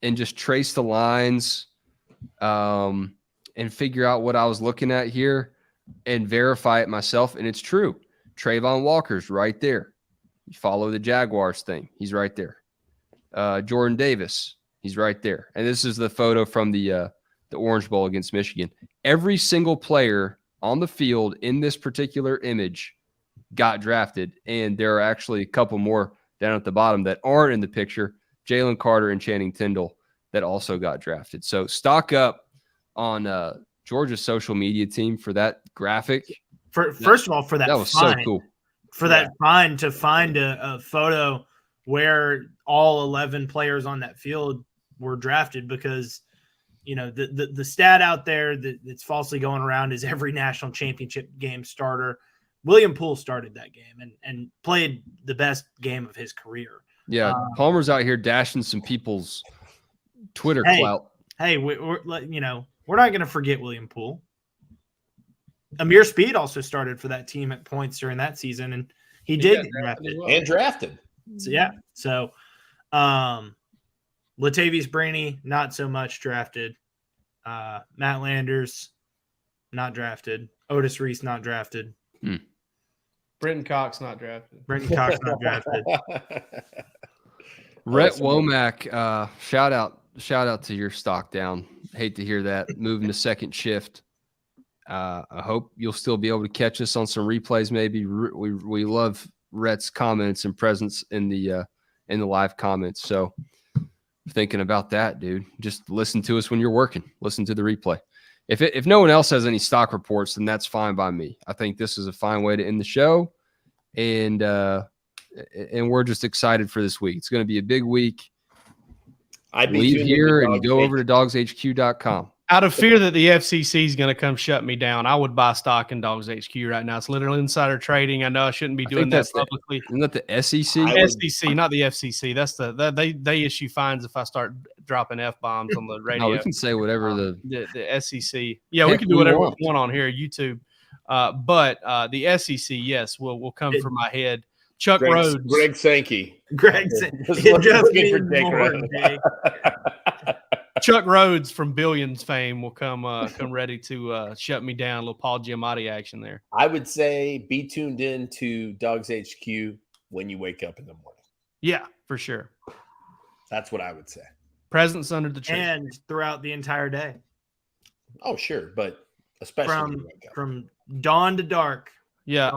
S1: and just trace the lines and figure out what I was looking at here and verify it myself. And it's true. Trayvon Walker's right there. You follow the Jaguars thing. He's right there. Jordan Davis, he's right there. And this is the photo from the Orange Bowl against Michigan. Every single player on the field in this particular image got drafted. And there are actually a couple more down at the bottom that aren't in the picture. Jalen Carter and Channing Tindall that also got drafted. So stock up on Georgia's social media team for that graphic.
S6: First of all, for that
S1: was
S6: find,
S1: so cool.
S6: For that find to find a photo where all 11 players on that field were drafted, because the stat out there that's falsely going around is every national championship game starter. William Poole started that game and played the best game of his career.
S1: Yeah, Palmer's out here dashing some people's Twitter clout.
S6: Hey, we're not going to forget William Poole. Amir Speed also started for that team at points during that season, and he did get drafted.
S2: And drafted.
S6: So, yeah. So, Latavius Brainey, not so much drafted. Matt Landers, not drafted. Otis Reese, not drafted.
S3: Brenton Cox, not drafted.
S6: Brenton Cox, not drafted.
S1: Rhett Womack, shout out to your stock down. Hate to hear that. Moving to second shift. I hope you'll still be able to catch us on some replays. Maybe we love Rhett's comments and presence in the live comments. So thinking about that, dude, just listen to us when you're working. Listen to the replay. If no one else has any stock reports, then that's fine by me. I think this is a fine way to end the show, and we're just excited for this week. It's going to be a big week. Leave here and go over to DawgsHQ.com.
S3: Out of fear that the FCC is going to come shut me down, I would buy stock in DawgsHQ right now. It's literally insider trading. I know I shouldn't be doing that publicly.
S1: Isn't that the SEC?
S3: SEC, not the FCC. That's they issue fines if I start dropping F-bombs on the radio.
S1: No, we can say whatever
S3: the SEC. Yeah, we can do whatever we want on here, YouTube. But the SEC, yes, will come for my head. Rhodes.
S2: Greg Sankey.
S3: Chuck Rhodes from Billions fame will come ready to shut me down. A little Paul Giamatti action there.
S2: I would say be tuned in to DawgsHQ when you wake up in the morning.
S3: Yeah, for sure.
S2: That's what I would say.
S3: Presence under the tree.
S6: And throughout the entire day.
S2: Oh, sure. But especially when you wake up. From
S6: dawn to dark.
S3: Yeah,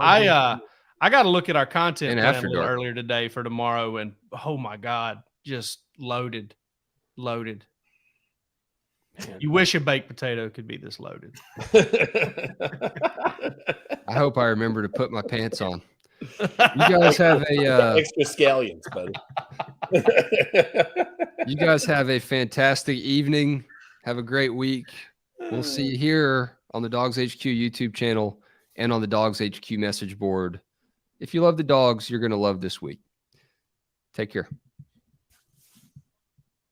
S3: I got to look at our content plan earlier today for tomorrow, and oh my God, just loaded. Man. You wish a baked potato could be this loaded.
S1: I hope I remember to put my pants on. You guys have a
S2: extra scallions, buddy.
S1: You guys have a fantastic evening. Have a great week. We'll see you here on the DawgsHQ YouTube channel and on the DawgsHQ message board. If you love the dogs, you're going to love this week. Take care.